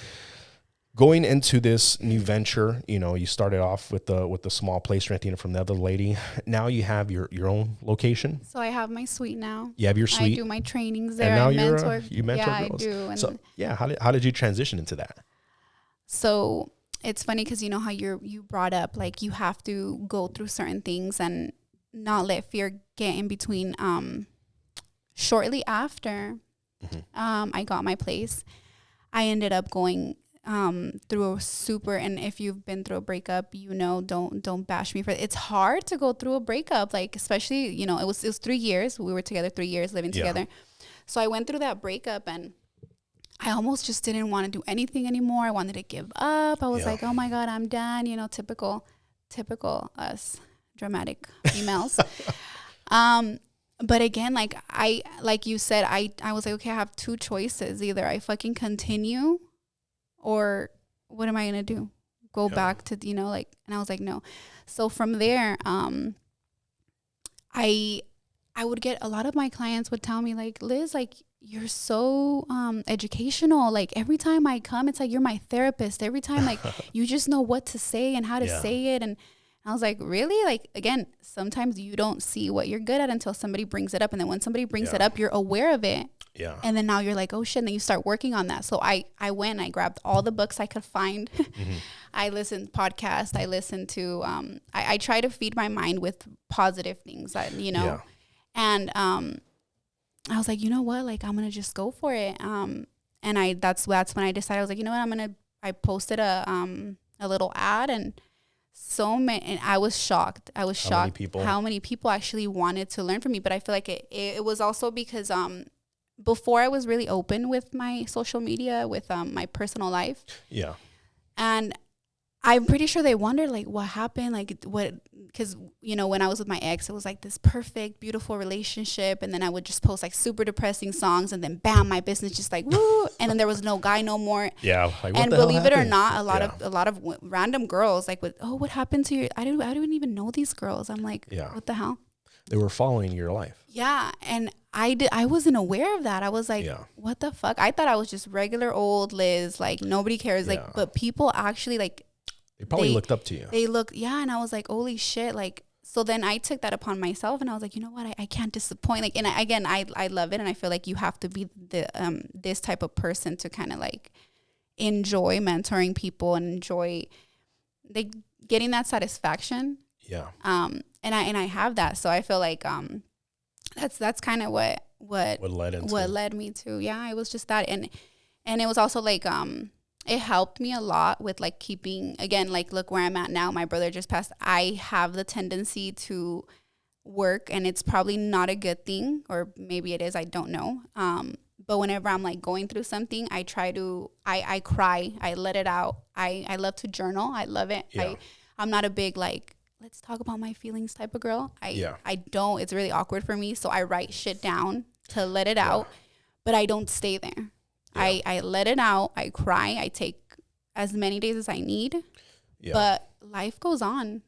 A: going into this new venture, you know, you started off with the small place, renting it from the other lady. Now you have your own location.
B: So I have my suite now.
A: You have your suite.
B: I do my trainings there.
A: And now
B: you mentor girls. I do. And
A: so how did you transition into that?
B: So it's funny because you know how you brought up like you have to go through certain things and not let fear get in between. Shortly after I got my place, I ended up going through a super, and if you've been through a breakup, you know, don't bash me for it. It's hard to go through a breakup, like especially, you know, it was 3 years. We were together 3 years living together. So I went through that breakup and I almost just didn't want to do anything anymore. I wanted to give up. I was like, oh my God, I'm done. You know, typical us dramatic females. But again, like you said, I was like, okay, I have 2 choices. Either I fucking continue or what am I going to do? Go back to, you know, like, and I was like, no. So from there, I would get, a lot of my clients would tell me like, Liz, like, you're so educational. Like every time I come, it's like, you're my therapist. Every time, like, you just know what to say and how to say it. And I was like, really? Like, again, sometimes you don't see what you're good at until somebody brings it up. And then when somebody brings it up, you're aware of it. Yeah. And then now you're like, oh shit. And then you start working on that. So I went, I grabbed all the books I could find. I listened to podcasts. I listened to, I try to feed my mind with positive things that, you know, and, I was like, you know what, like, I'm going to just go for it. And that's when I decided, I was like, you know what, I posted a little ad and and I was shocked. How many people actually wanted to learn from me. But I feel like it was also because, before I was really open with my social media, with my personal life. Yeah. And I'm pretty sure they wondered, like, what happened? Like, because, you know, when I was with my ex, it was like this perfect, beautiful relationship. And then I would just post like super depressing songs. And then bam, my business just like, woo. And then there was no guy no more. Yeah. Like, and believe it or not, a lot of random girls like, what happened to your, I didn't even know these girls. I'm like, what the hell?
A: They were following your life.
B: Yeah. And I wasn't aware of that. I was like, what the fuck? I thought I was just regular old Liz. Like, nobody cares. Like, but people actually like,
A: they probably looked up to you.
B: They looked, and I was like, holy shit. Like, so then I took that upon myself and I was like, you know what? I can't disappoint. Like, and I love it. And I feel like you have to be this type of person to kind of like enjoy mentoring people and enjoy like getting that satisfaction. Yeah. And I have that. So I feel like, that's kind of what led me to, it was just that. And it was also like, it helped me a lot with like keeping, again, like, look where I'm at now. My brother just passed. I have the tendency to work, and it's probably not a good thing, or maybe it is, I don't know. But whenever I'm like going through something, I try to, I cry, I let it out. I love to journal. I love it. Yeah. I'm not a big like, let's talk about my feelings type of girl. I don't, it's really awkward for me. So I write shit down to let it out, but I don't stay there. Yeah. I let it out. I cry. I take as many days as I need, but life goes on,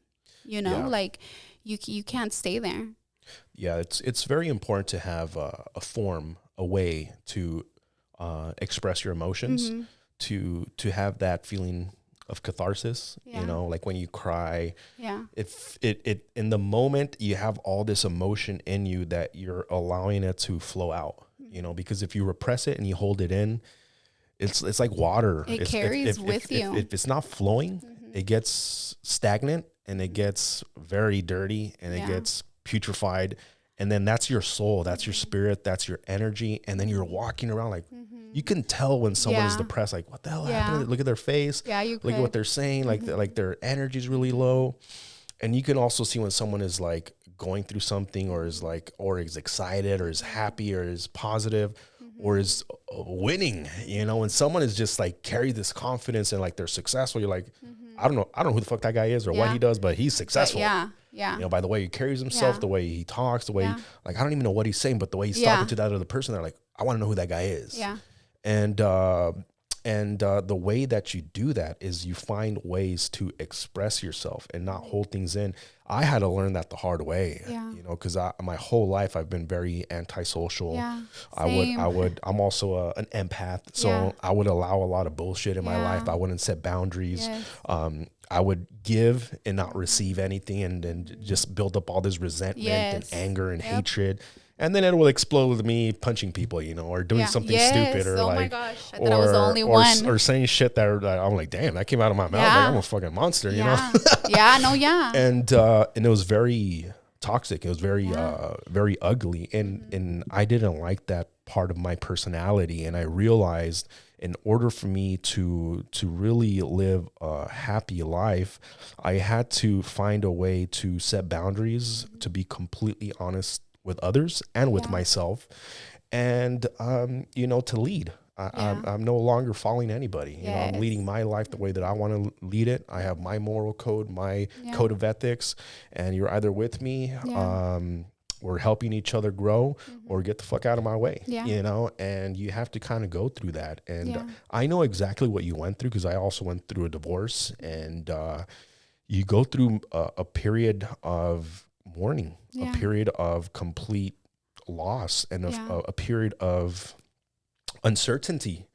B: you know, like you can't stay there.
A: Yeah. It's very important to have a form, a way to express your emotions, to have that feeling of catharsis, you know, like when you cry, if it in the moment you have all this emotion in you that you're allowing it to flow out, you know, because if you repress it and you hold it in, it's like water.
B: It carries with you.
A: If it's not flowing, it gets stagnant and it gets very dirty and it gets putrefied. And then that's your soul, that's your spirit, that's your energy. And then you're walking around like, you can tell when someone is depressed, like, what the hell happened? Look at their face. Look at what they're saying. Like their energy is really low. And you can also see when someone is like going through something or is excited or is happy or is positive or is winning, you know, when someone is just like carry this confidence and like they're successful, you're like, I don't know who the fuck that guy is or what he does, but he's successful. You know, by the way he carries himself, the way he talks, the way, like, I don't even know what he's saying, but the way he's talking to that other person, they're like, I want to know who that guy is. And the way that you do that is you find ways to express yourself and not hold things in. I had to learn that the hard way, you know, because my whole life I've been very antisocial. I'm also an empath, so I would allow a lot of bullshit in my life. I wouldn't set boundaries. I would give and not receive anything, and just build up all this resentment and anger and hatred. And then it will explode with me punching people, you know, or doing something stupid, or
B: my gosh, I thought I was the only one,
A: or saying shit that I'm like, damn, that came out of my mouth. Like, I'm a fucking monster, you know? And it was very toxic. It was very very ugly, and I didn't like that part of my personality. And I realized, in order for me to really live a happy life, I had to find a way to set boundaries, to be completely honest with others and with myself, and you know, to lead. I'm no longer following anybody. You know, I'm leading my life the way that I want to lead it. I have my moral code, my code of ethics, and you're either with me, we're helping each other grow, or get the fuck out of my way. You know, and you have to kind of go through that. And I know exactly what you went through, because I also went through a divorce, and you go through a period of mourning, a period of complete loss, and a period of uncertainty,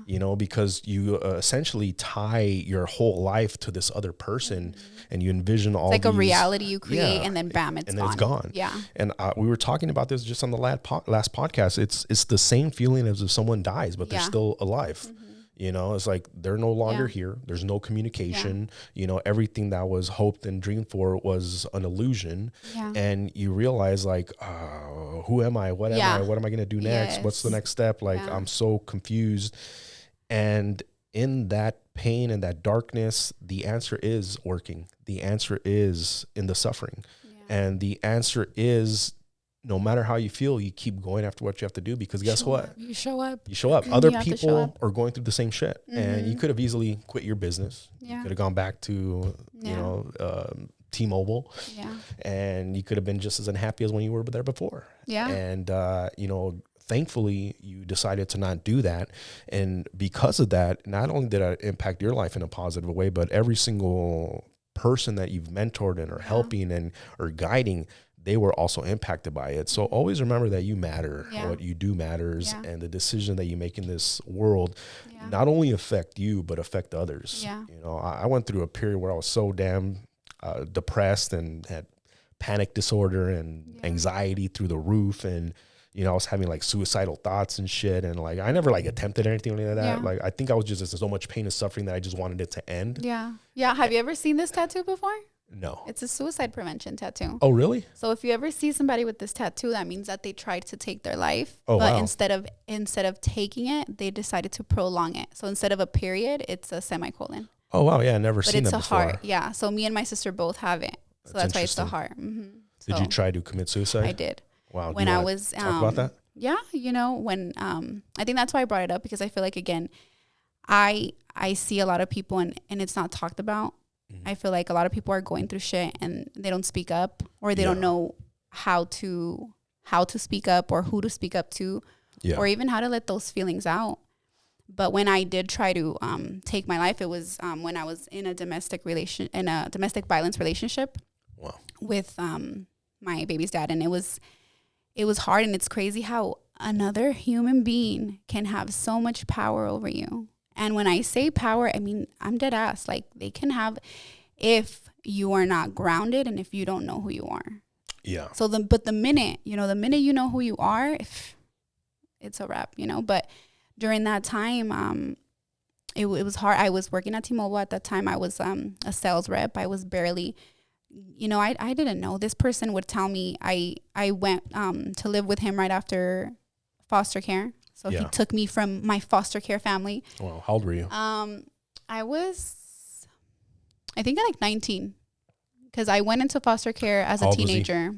A: you know, because you essentially tie your whole life to this other person, and you envision all like a
B: reality you create, and then bam, it's gone.
A: And we were talking about this just on the last podcast. It's the same feeling as if someone dies, but they're still alive. You know, it's like they're no longer here. There's no communication. You know, everything that was hoped and dreamed for was an illusion. And you realize, like, who am I? What am I? What am I going to do next? What's the next step? Like, I'm so confused. And in that pain and that darkness, the answer is working. The answer is in the suffering. And the answer is, no matter how you feel, you keep going after what you have to do, because guess what?
B: You show up.
A: Other people are going through the same shit. And you could have easily quit your business. You could have gone back to, you know, T-Mobile. And you could have been just as unhappy as when you were there before. And, you know, thankfully you decided to not do that. And because of that, not only did it impact your life in a positive way, but every single person that you've mentored and are helping and or guiding, they were also impacted by it. So always remember that you matter. What you do matters, and the decision that you make in this world not only affect you, but affect others. You know, I went through a period where I was so damn depressed and had panic disorder and anxiety through the roof. And, you know, I was having like suicidal thoughts and shit. And like, I never like attempted anything like that. Like, I think I was just in so much pain and suffering that I just wanted it to end.
B: Have you ever seen this tattoo before?
A: No.
B: It's a suicide prevention tattoo.
A: Oh, really?
B: So if you ever see somebody with this tattoo, that means that they tried to take their life.
A: Oh,
B: but
A: wow.
B: instead of taking it, they decided to prolong it. So instead of a period, it's a semicolon.
A: Oh, wow. Yeah, I never seen that before.
B: But it's a heart. Yeah. So me and my sister both have it. So that's why it's a heart.
A: Did you try to commit suicide?
B: I did.
A: Wow.
B: When I was
A: talk about that?
B: Yeah, you know, when I think that's why I brought it up, because I feel like, again, I see a lot of people and it's not talked about. I feel like a lot of people are going through shit and they don't speak up, or they don't know how to speak up, or who to speak up to, or even how to let those feelings out. But when I did try to take my life, it was when I was in a domestic violence relationship with my baby's dad, and it was hard. And it's crazy how another human being can have so much power over you And when I say power, I mean, I'm dead ass. Like, they can have, if you are not grounded and if you don't know who you are.
A: Yeah.
B: So but the minute you know who you are, it's a wrap, But during that time, it was hard. I was working at T-Mobile at that time. I was a sales rep. I was barely, I didn't know. This person would tell me, I went to live with him right after foster care. So he took me from my foster care family.
A: Well, how old were you?
B: I think like 19, because I went into foster care as a teenager.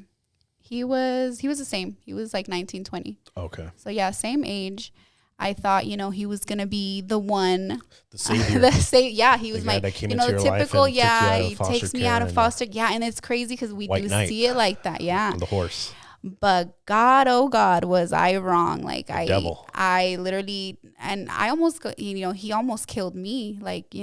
B: He was the same. He was like 19, 20.
A: Okay.
B: So yeah, same age. I thought, he was going to be the one.
A: The savior.
B: He was my, the typical, he takes me out of foster. Yeah. And it's crazy because we do see it like that. Yeah.
A: And the horse.
B: But God, oh God, was I wrong. Like
A: devil.
B: I literally, and I almost, he almost killed me, like,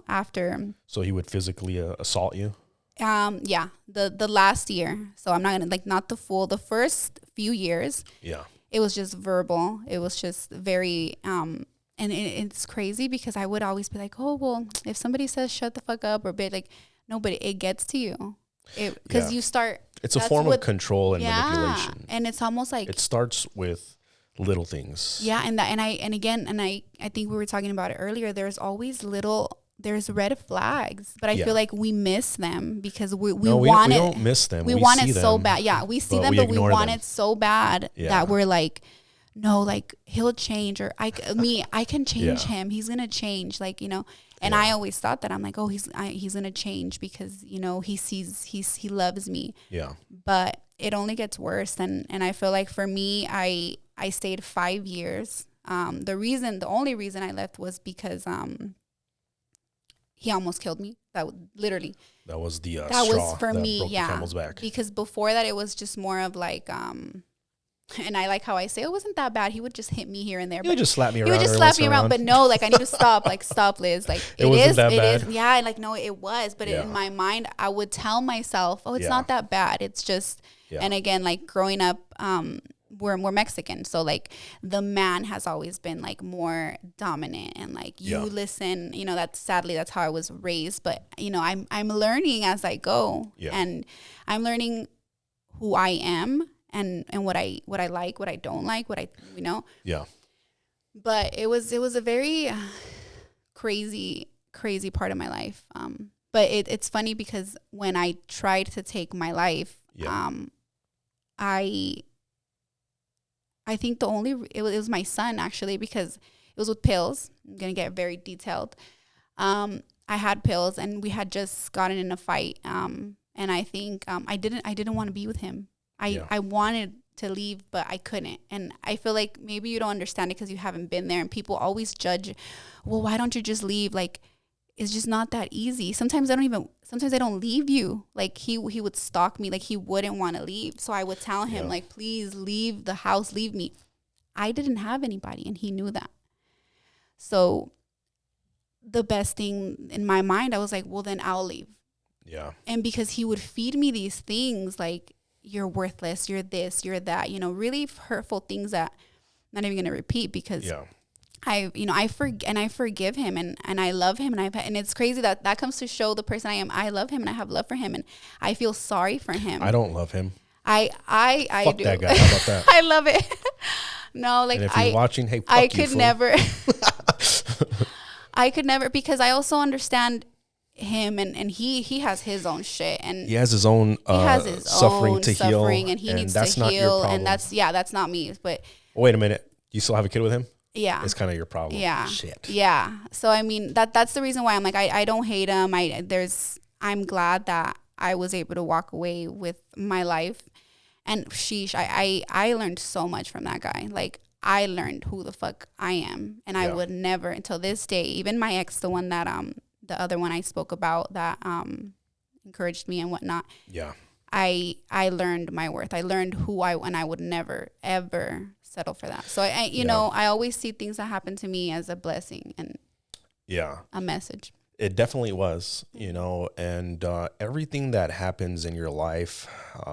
B: after.
A: So he would physically assault you?
B: Yeah. The last year. So I'm not going to, not the first few years.
A: Yeah.
B: It was just verbal. It was just very, and it's crazy because I would always be like, oh, well, if somebody says shut the fuck up or bit, like, no, but it gets to you. Because you start.
A: It's a form of control and manipulation.
B: And it's almost like.
A: It starts with little things.
B: Yeah. And I think we were talking about it earlier. There's always there's red flags, but I feel like we miss them because we want it. We
A: don't miss them.
B: We want it so bad. Yeah, we see them, but we want it so bad that we're like, no, like he'll change, or I can change him. He's gonna change, like And I always thought that I'm like, oh, he's gonna change because he loves me.
A: Yeah.
B: But it only gets worse, and I feel like for me, I stayed 5 years. The only reason I left was because he almost killed me. That was the
A: straw
B: was for
A: that
B: me,
A: broke the camel's back.
B: Because before that, it was just more of like, and I like how I say it wasn't that bad. He would just hit me here and there.
A: He would just slap me around.
B: He would just slap me around, but no, like I need to stop. Like stop, Liz. Like
A: it wasn't that bad.
B: Yeah, like no, it was. But in my mind, I would tell myself, oh, it's not that bad. It's just, and again, like growing up, we're Mexican, so like the man has always been like more dominant, and like you listen, that's how I was raised. But I'm learning as I go, and I'm learning who I am and what I like, what I don't like, what I
A: Yeah.
B: But it was a very crazy part of my life. But it's funny because when I tried to take my life, I think it was my son, actually, because it was with pills. I'm going to get very detailed. I had pills and we had just gotten in a fight. And I think I didn't want to be with him. I wanted to leave, but I couldn't. And I feel like maybe you don't understand it because you haven't been there, and people always judge, well, why don't you just leave? Like, it's just not that easy. Sometimes I don't leave you. Like he would stalk me. Like he wouldn't want to leave. So I would tell him like, please leave the house, leave me. I didn't have anybody, and he knew that. So the best thing in my mind, I was like, well, then I'll leave.
A: Yeah.
B: And because he would feed me these things like, you're worthless, you're this, you're that, really hurtful things that I'm not even going to repeat because I forgive him and I love him, and it's crazy that comes to show the person I am. I love him and I have love for him, and I feel sorry for him.
A: I don't love him.
B: I
A: fuck
B: do.
A: That guy. How about that?
B: I love it. No, like,
A: and if you're watching, hey, fuck
B: I
A: you,
B: could
A: fool.
B: never. I could never, because I also understand him, and he has his own shit, and
A: he has his own suffering to heal,
B: and he needs to heal, and that's not me. But
A: wait a minute, you still have a kid with him?
B: Yeah,
A: it's kind of your problem.
B: Yeah,
A: shit.
B: Yeah, so I mean that's the reason why I'm like I don't hate him. I'm glad that I was able to walk away with my life, and sheesh, I learned so much from that guy. Like, I learned who the fuck I am, and I would never, until this day, even my ex, the one that the other one I spoke about that encouraged me and whatnot.
A: Yeah.
B: I learned my worth. I learned who and I would never ever settle for that. So I always see things that happen to me as a blessing and a message.
A: It definitely was, and everything that happens in your life,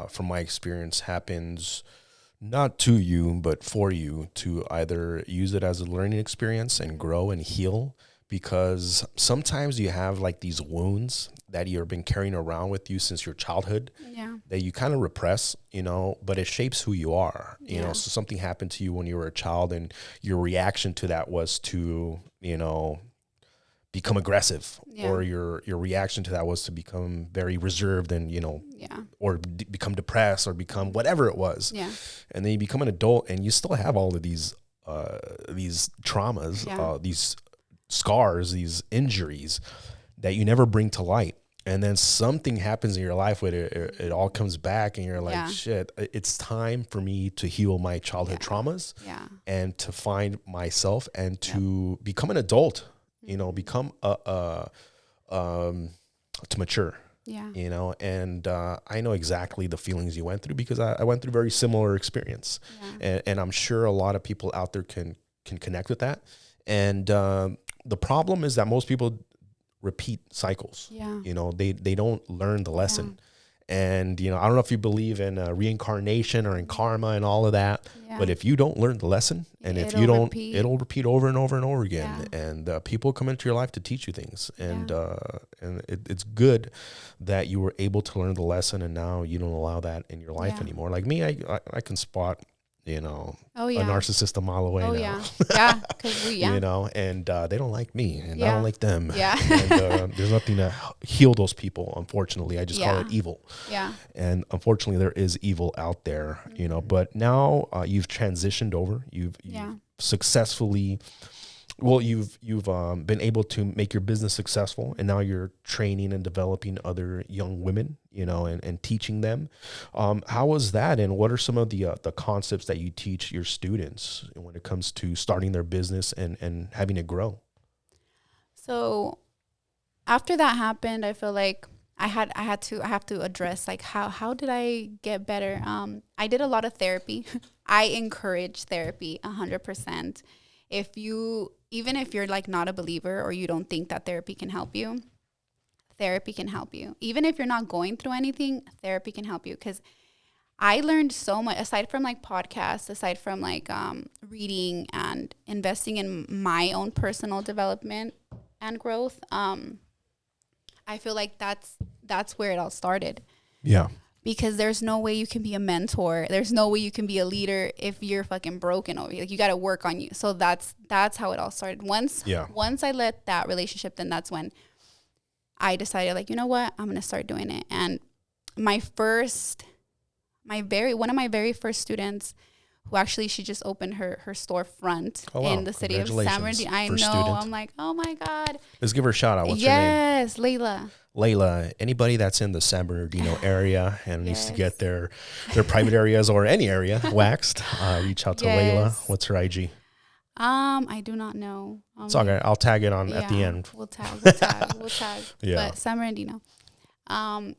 A: from my experience, happens not to you, but for you to either use it as a learning experience and grow and heal. because sometimes you have like these wounds that you've been carrying around with you since your childhood that you kind of repress, but it shapes who you are, so something happened to you when you were a child and your reaction to that was to, become aggressive, or your reaction to that was to become very reserved and, or become depressed or become whatever it was. Yeah. And then you become an adult and you still have all of these traumas, these scars, these injuries that you never bring to light. And then something happens in your life where it all comes back and you're like, shit, it's time for me to heal my childhood traumas and to find myself and to become an adult, become to mature. Yeah. And I know exactly the feelings you went through because I went through a very similar experience. Yeah. And I'm sure a lot of people out there can connect with that. And the problem is that most people repeat cycles. Yeah. They don't learn the lesson. And, I don't know if you believe in reincarnation or in karma and all of that, but if you don't learn the lesson and if you don't, it'll repeat over and over and over again. Yeah. And people come into your life to teach you things. And it's good that you were able to learn the lesson and now you don't allow that in your life anymore. Like me, I can spot, a narcissist a mile away now. Yeah. Cause and they don't like me and I don't like them. Yeah. And there's nothing to heal those people. Unfortunately, I just call it evil. Yeah. And unfortunately there is evil out there, but now you've transitioned over, you've successfully, you've been able to make your business successful, and now you're training and developing other young women, and teaching them. How was that, and what are some of the concepts that you teach your students when it comes to starting their business and having it grow?
B: So after that happened, I feel like I have to address like how did I get better? I did a lot of therapy. I encourage therapy 100%. Even if you're like not a believer or you don't think that therapy can help you, therapy can help you. Even if you're not going through anything, therapy can help you. Because I learned so much, aside from like podcasts, aside from like reading and investing in my own personal development and growth. I feel like that's where it all started. Yeah. Because there's no way you can be a mentor. There's no way you can be a leader if you're fucking broken over. Like you got to work on you. So that's how it all started. Once I let that relationship, then that's when I decided, like, you know what, I'm gonna start doing it. And one of my very first students, who actually she just opened her storefront in the city of San Bernardino. I know. Student. I'm like, oh my God.
A: Let's give her a shout out. What's her name?
B: Yes,
A: Layla, anybody that's in the San Bernardino area and needs to get their private areas or any area waxed, reach out to Layla. What's her IG?
B: I do not know.
A: It's okay. I'll tag it on at the end.
B: We'll tag. Yeah. But San Bernardino. And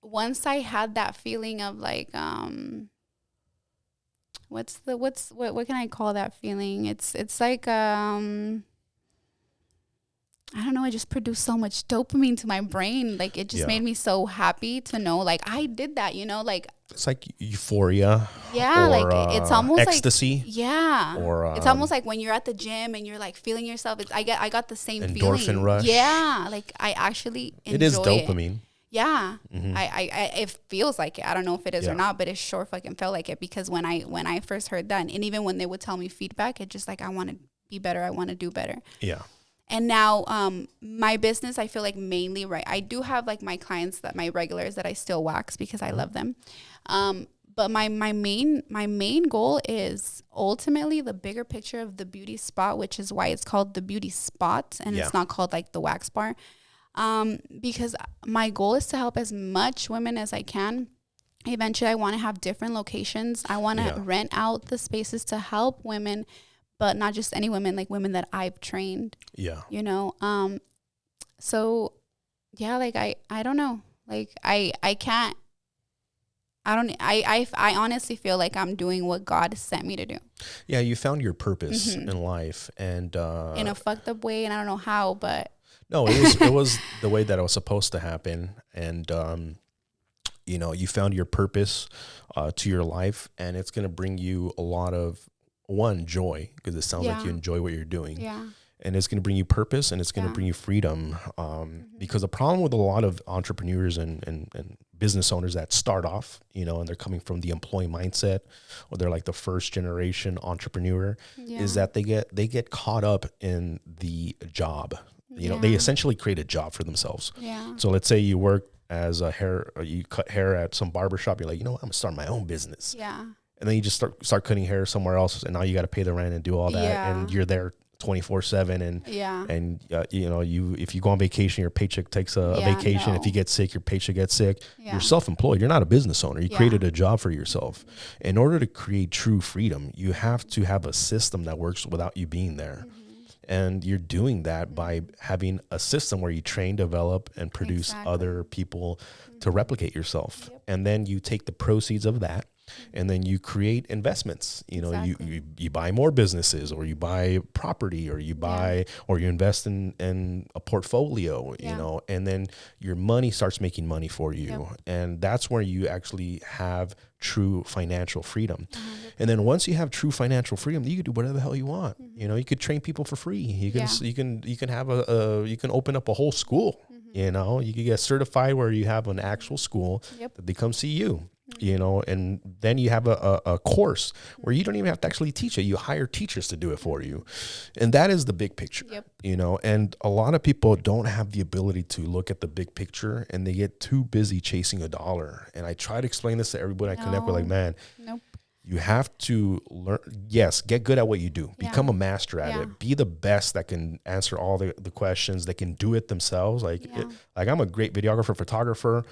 B: once I had that feeling of like, what can I call that feeling? It's like, I don't know, it just produced so much dopamine to my brain. Like it just made me so happy to know like I did that, like
A: it's like euphoria.
B: Yeah, or, like it's almost
A: ecstasy.
B: Like yeah. Or it's almost like when you're at the gym and you're like feeling yourself. I got the same
A: endorphin
B: feeling.
A: Rush.
B: Yeah, like I actually enjoy
A: it. Is dopamine.
B: Yeah. Mm-hmm. I it feels like it. I don't know if it is or not, but it sure fucking felt like it because when I first heard that, and even when they would tell me feedback, it just like I want to be better. I want to do better. Yeah. And now my business, I feel like mainly, right, I do have like my clients, my regulars that I still wax because I love them. But my main goal is ultimately the bigger picture of the beauty spot, which is why it's called the beauty spot and it's not called like the wax bar. Because my goal is to help as much women as I can. Eventually I want to have different locations. I want to rent out the spaces to help women, but not just any women, like women that I've trained. Yeah. So yeah, like I don't know. Like I can't, I honestly feel like I'm doing what God sent me to do.
A: Yeah. You found your purpose in life and,
B: in a fucked up way. And I don't know how, but
A: no, it was the way that it was supposed to happen. And, you found your purpose, to your life, and it's going to bring you a lot of one, joy, because it sounds like you enjoy what you're doing.
B: Yeah.
A: And it's going to bring you purpose, and it's going to bring you freedom. Because the problem with a lot of entrepreneurs and business owners that start off, you know, and they're coming from the employee mindset, or they're like the first generation entrepreneur, is that they get caught up in the job. You know, they essentially create a job for themselves.
B: Yeah.
A: So let's say you work as you cut hair at some barbershop. You're like, you know what, I'm gonna start my own business.
B: Yeah.
A: And then you just start cutting hair somewhere else, and now you got to pay the rent and do all that, and you're there 24/7, and you know, if you go on vacation, your paycheck takes a vacation. If you get sick, your paycheck gets sick. You're self-employed. You're not a business owner. You created a job for yourself. In order to create true freedom, you have to have a system that works without you being there. And you're doing that by having a system where you train, develop, and produce other people to replicate yourself. And then you take the proceeds of that, and then you create investments. You know, you buy more businesses, or you buy property, or you buy, or you invest in a portfolio, you know, and then your money starts making money for you. And that's where you actually have true financial freedom. And then once you have true financial freedom, you can do whatever the hell you want. You know, you could train people for free. You can have you can open up a whole school. You know, you can get certified where you have an actual school that they come see you. You know, and then you have a course where you don't even have to actually teach it. You hire teachers to do it for you. And that is the big picture, you know, and a lot of people don't have the ability to look at the big picture, and they get too busy chasing a dollar. And I try to explain this to everybody I connect with, like, man, you have to learn. Yes, get good at what you do. Become a master at it. Be the best that can answer all the questions, that can do it themselves. Like, I'm a great videographer, photographer,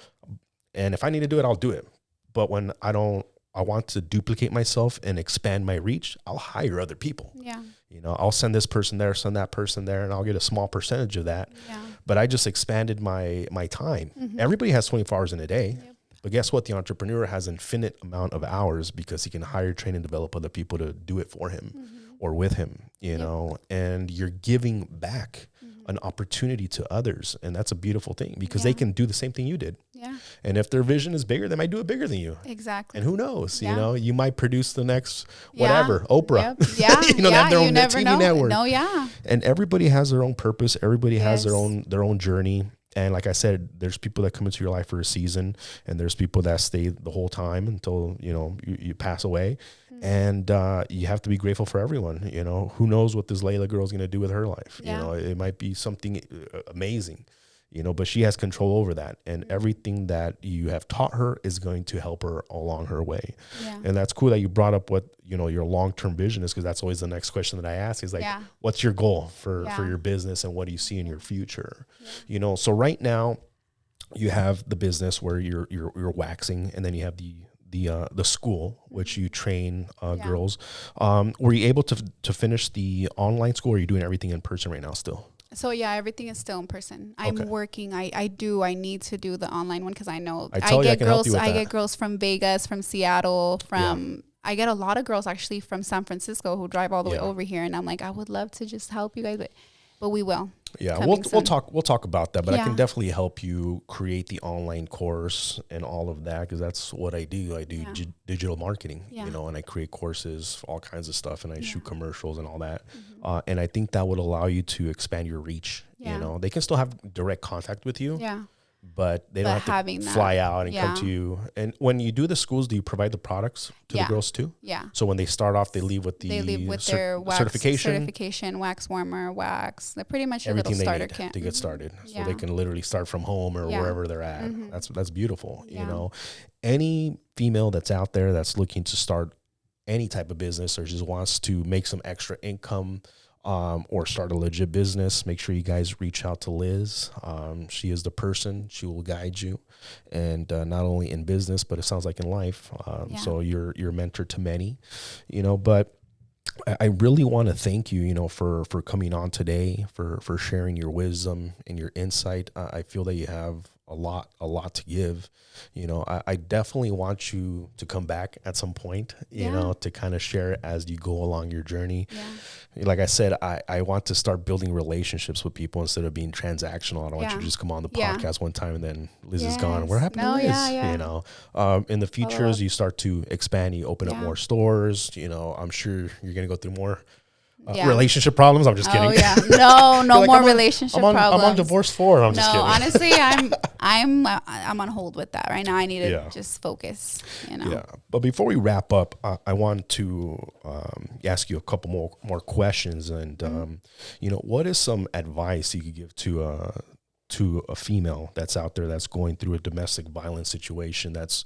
A: and if I need to do it, I'll do it. But when I want to duplicate myself and expand my reach, I'll hire other people. Yeah. You know, I'll send this person there, send that person there, and I'll get a small percentage of that. Yeah. But I just expanded my time. Everybody has 24 hours in a day. But guess what? The entrepreneur has infinite amount of hours, because he can hire, train, and develop other people to do it for him or with him, you know, and you're giving back an opportunity to others. And that's a beautiful thing, because they can do the same thing you did. Yeah. And if their vision is bigger, they might do it bigger than you. Exactly. And who knows, you know, you might produce the next whatever, Oprah. Yeah. You know, they have their own TV network. No, and everybody has their own purpose. Everybody has their own journey. And like I said, there's people that come into your life for a season, and there's people that stay the whole time until, you know, you pass away. And you have to be grateful for everyone. You know, who knows what this Layla girl is going to do with her life? You know, it might be something amazing, you know, but she has control over that. And everything that you have taught her is going to help her along her way. And that's cool that you brought up what, you know, your long-term vision is, because that's always the next question that I ask is like, what's your goal for your business, and what do you see in your future? You know, so right now you have the business where you're waxing, and then you have the school, which you train girls. Were you able to finish the online school, or are you doing everything in person right now still?
B: So everything is still in person. I'm working. I need to do the online one, because I know I get girls from Vegas, from Seattle, I get a lot of girls actually from San Francisco who drive all the way over here, and I'm like, I would love to just help you guys, but we will.
A: Yeah, we'll talk about that, but I can definitely help you create the online course and all of that, because that's what I do. I do digital marketing, you know, and I create courses for all kinds of stuff, and I shoot commercials and all that. And I think that would allow you to expand your reach. You know, they can still have direct contact with you. Yeah. But they don't have to fly out and come to you. And when you do the schools, do you provide the products to the girls too? Yeah. So when they start off, they leave with
B: their wax certification, wax warmer, wax. They're pretty much everything a little starter kit
A: to get started. So they can literally start from home or wherever they're at. That's beautiful. You know, any female that's out there that's looking to start any type of business, or just wants to make some extra income, or start a legit business, make sure you guys reach out to Liz. She is the person. She will guide you, and not only in business, but it sounds like in life. So you're a mentor to many, you know. But I really want to thank you, you know, for coming on today, for sharing your wisdom and your insight. I feel that you have a lot to give. You know, I definitely want you to come back at some point, you know, to kind of share as you go along your journey. Like I said, I want to start building relationships with people instead of being transactional. I don't want you to just come on the podcast one time and then Liz is gone. Where happened to Liz? You know, in the future, as you start to expand, you open up more stores, you know, I'm sure you're going to go through more relationship problems. I'm just kidding.
B: No more relationship problems.
A: I'm on divorce 4. I'm just kidding.
B: Honestly, I'm on hold with that right now. I need to just focus, you know.
A: Yeah. But before we wrap up, I want to ask you a couple more questions. And, you know, what is some advice you could give to a female that's out there that's going through a domestic violence situation, that's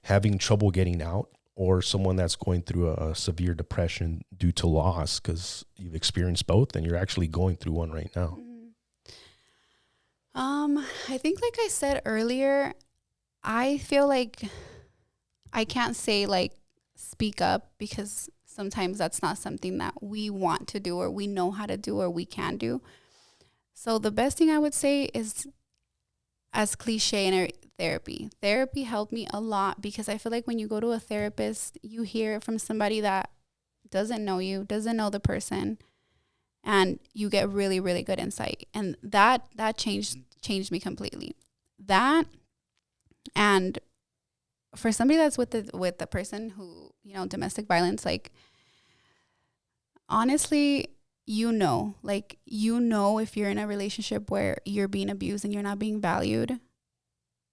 A: having trouble getting out, or someone that's going through a severe depression due to loss, because you've experienced both and you're actually going through one right now?
B: I think, like I said earlier, I feel like I can't say like speak up, because sometimes that's not something that we want to do or we know how to do or we can do. So the best thing I would say is, as cliche in therapy. Therapy helped me a lot, because I feel like when you go to a therapist, you hear from somebody that doesn't know you, doesn't know the person, and you get really, really good insight. And that changed me completely. That, and for somebody that's with the person who, you know, domestic violence, like, honestly, you know, if you're in a relationship where you're being abused and you're not being valued.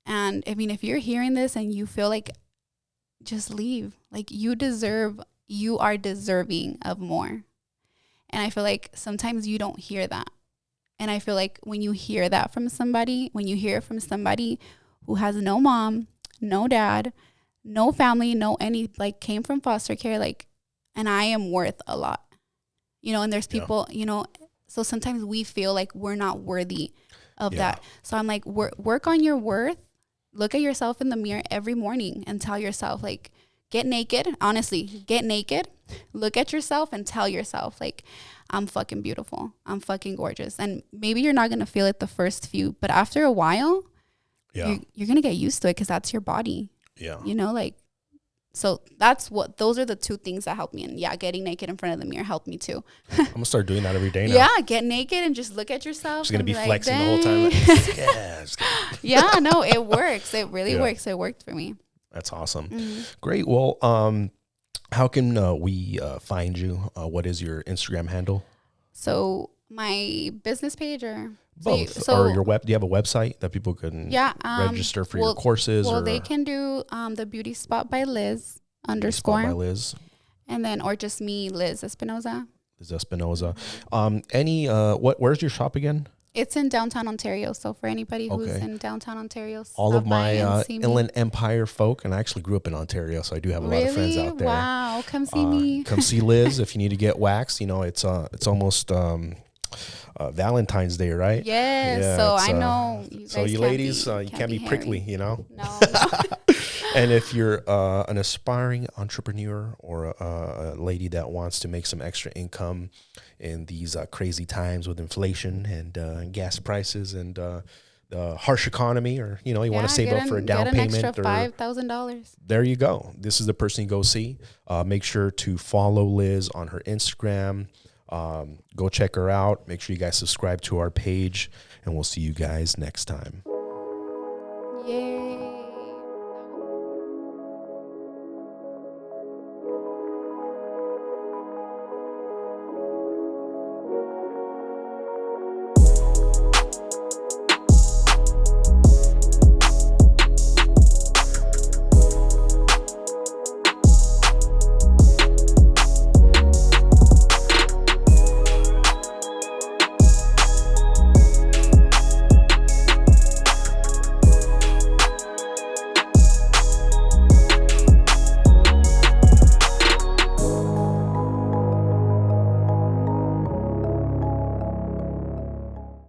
B: And I mean, if you're hearing this and you feel like, just leave. Like, you are deserving of more. And I feel like sometimes you don't hear that. And I feel like when you hear that from somebody, when you hear it from somebody who has no mom, no dad, no family, like, came from foster care, like, and I am worth a lot, you know, and there's people, you know, so sometimes we feel like we're not worthy of that. So I'm like, work on your worth. Look at yourself in the mirror every morning and tell yourself, like, get naked. Honestly, get naked. Look at yourself and tell yourself, like, I'm fucking beautiful. I'm fucking gorgeous. And maybe you're not going to feel it the first few, but after a while, you're going to get used to it, because that's your body. Yeah. You know, like, so those are the two things that helped me. And getting naked in front of the mirror helped me too.
A: I'm going to start doing that every day now.
B: Yeah, get naked and just look at yourself.
A: She's going to be flexing the whole time. Like,
B: no, it works. It really works. It worked for me.
A: That's awesome. Great. Well, how can we find you? What is your Instagram handle?
B: So my business page, or
A: both, or your web? Do you have a website that people can register for your courses?
B: Well, they can do the Beauty Spot by Liz _ Spot by
A: Liz,
B: and then, or just me, Liz Espinoza.
A: Liz Espinoza. Where's your shop again?
B: It's in downtown Ontario. So for anybody who's in downtown Ontario,
A: all of my Inland Empire folk, and I actually grew up in Ontario, so I do have a lot of friends out there.
B: Wow, come see me.
A: Come see Liz if you need to get waxed. You know, it's almost Valentine's Day, right?
B: Yes. Yeah, so I know you guys.
A: So you ladies, you can't be prickly, you know.
B: No.
A: And if you're an aspiring entrepreneur or a lady that wants to make some extra income in these crazy times with inflation and gas prices and the harsh economy, or, you know, you want to save up for a down payment,
B: get an extra $5,000.
A: There you go. This is the person you go see. Make sure to follow Liz on her Instagram. Go check her out. Make sure you guys subscribe to our page, and we'll see you guys next time.
B: Yay.